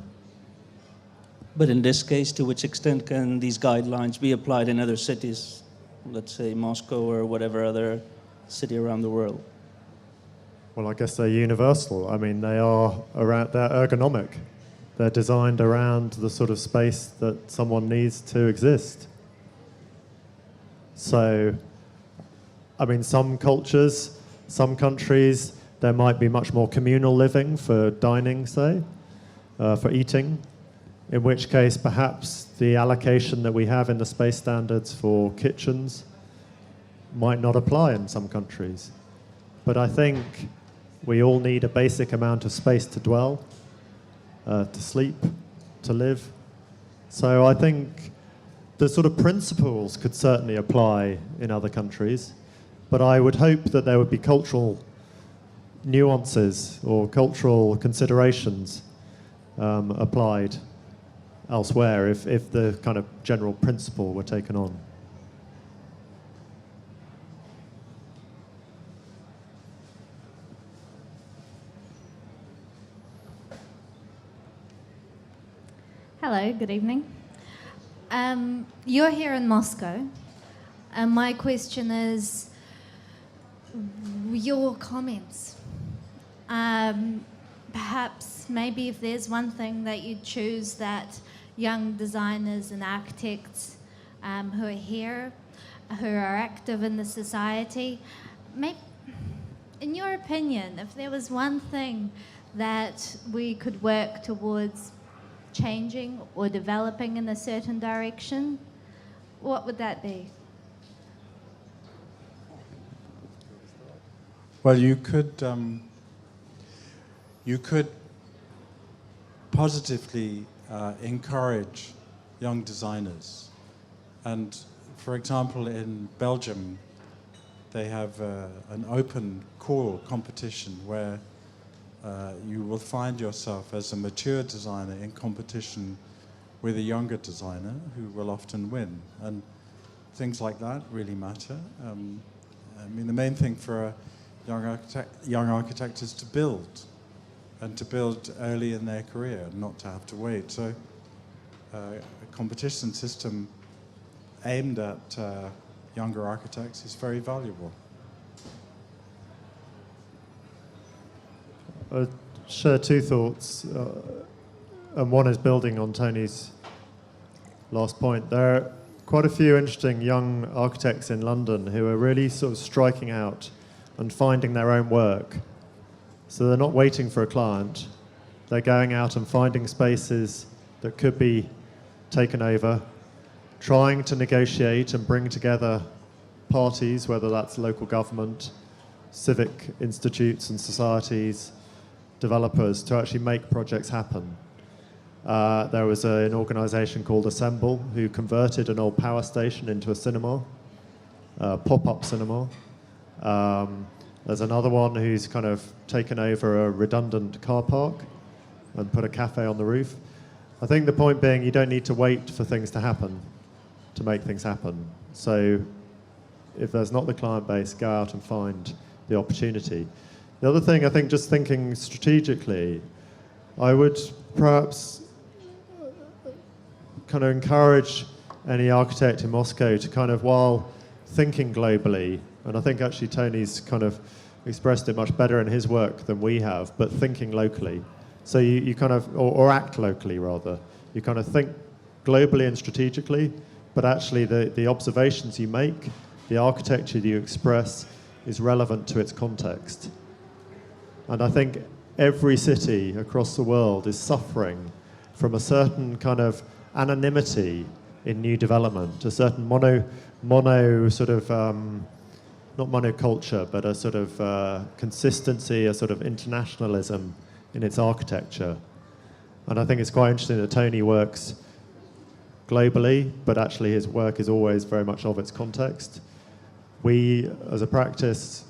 But in this case, to which extent can these guidelines be applied in other cities? Let's say Moscow or whatever other city around the world. Well, I guess they're universal. I mean, they're ergonomic. They're designed around the sort of space that someone needs to exist. So, I mean, some cultures, some countries, there might be much more communal living for dining, say, for eating, in which case perhaps the allocation that we have in the space standards for kitchens might not apply in some countries. But I think we all need a basic amount of space to dwell, to sleep, to live. So I think the sort of principles could certainly apply in other countries, but I would hope that there would be cultural nuances or cultural considerations applied elsewhere if the kind of general principle were taken on. Hello, good evening. You're here in Moscow, and my question is your comments. Perhaps, maybe if there's one thing that you'd choose that young designers and architects who are here, who are active in the society, in your opinion, if there was one thing that we could work towards changing or developing in a certain direction, what would that be? Well, you could positively encourage young designers. And for example, in Belgium, they have an open call competition where you will find yourself as a mature designer in competition with a younger designer who will often win. And things like that really matter. I mean, the main thing for a young architect is to build, and to build early in their career, not to have to wait. So a competition system aimed at younger architects is very valuable. I share two thoughts, and one is building on Tony's last point. There are quite a few interesting young architects in London who are really sort of striking out and finding their own work. So they're not waiting for a client. They're going out and finding spaces that could be taken over, trying to negotiate and bring together parties, whether that's local government, civic institutes and societies, developers, to actually make projects happen. There was an organisation called Assemble who converted an old power station into a cinema, pop-up cinema. There's another one who's kind of taken over a redundant car park and put a cafe on the roof. I think the point being, you don't need to wait for things to happen to make things happen. So if there's not the client base, go out and find the opportunity. The other thing, I think, just thinking strategically, I would perhaps kind of encourage any architect in Moscow to kind of, while thinking globally, and I think actually Tony's kind of expressed it much better in his work than we have, but thinking locally. So you kind of, or act locally rather. You kind of think globally and strategically, but actually the observations you make, the architecture that you express is relevant to its context. And I think every city across the world is suffering from a certain kind of anonymity in new development, a certain mono sort of, not monoculture, but a sort of consistency, a sort of internationalism in its architecture. And I think it's quite interesting that Tony works globally, but actually his work is always very much of its context. We, as a practice,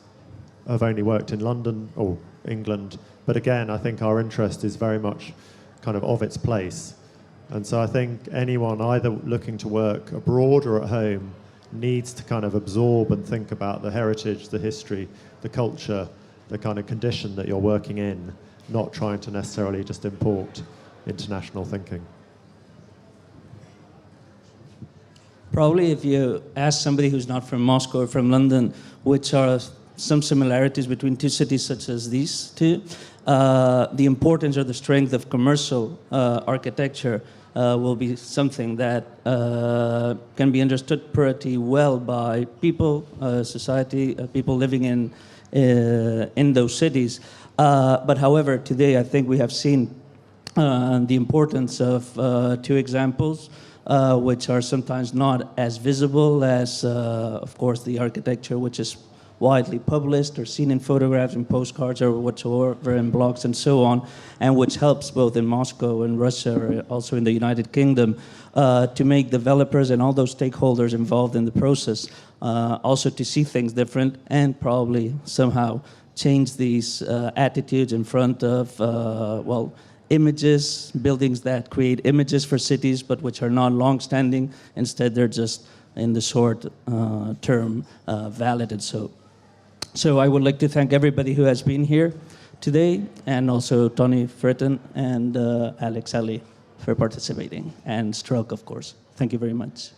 have only worked in London or England, but again, I think our interest is very much kind of its place. And so I think anyone either looking to work abroad or at home needs to kind of absorb and think about the heritage, the history, the culture, the kind of condition that you're working in, not trying to necessarily just import international thinking. Probably if you ask somebody who's not from Moscow or from London, which are some similarities between two cities such as these two, the importance or the strength of commercial architecture will be something that can be understood pretty well by people, society, people living in those cities. But however, today I think we have seen the importance of two examples, which are sometimes not as visible as, of course, the architecture, which is widely published or seen in photographs and postcards or whatsoever in blogs and so on, and which helps both in Moscow and Russia or also in the United Kingdom to make developers and all those stakeholders involved in the process also to see things different and probably somehow change these attitudes in front of, well, images, buildings that create images for cities but which are not long-standing. Instead, they're just in the short term valid and so. So I would like to thank everybody who has been here today, and also Tony Fretton and Alex Ali for participating, and Strelka, of course. Thank you very much.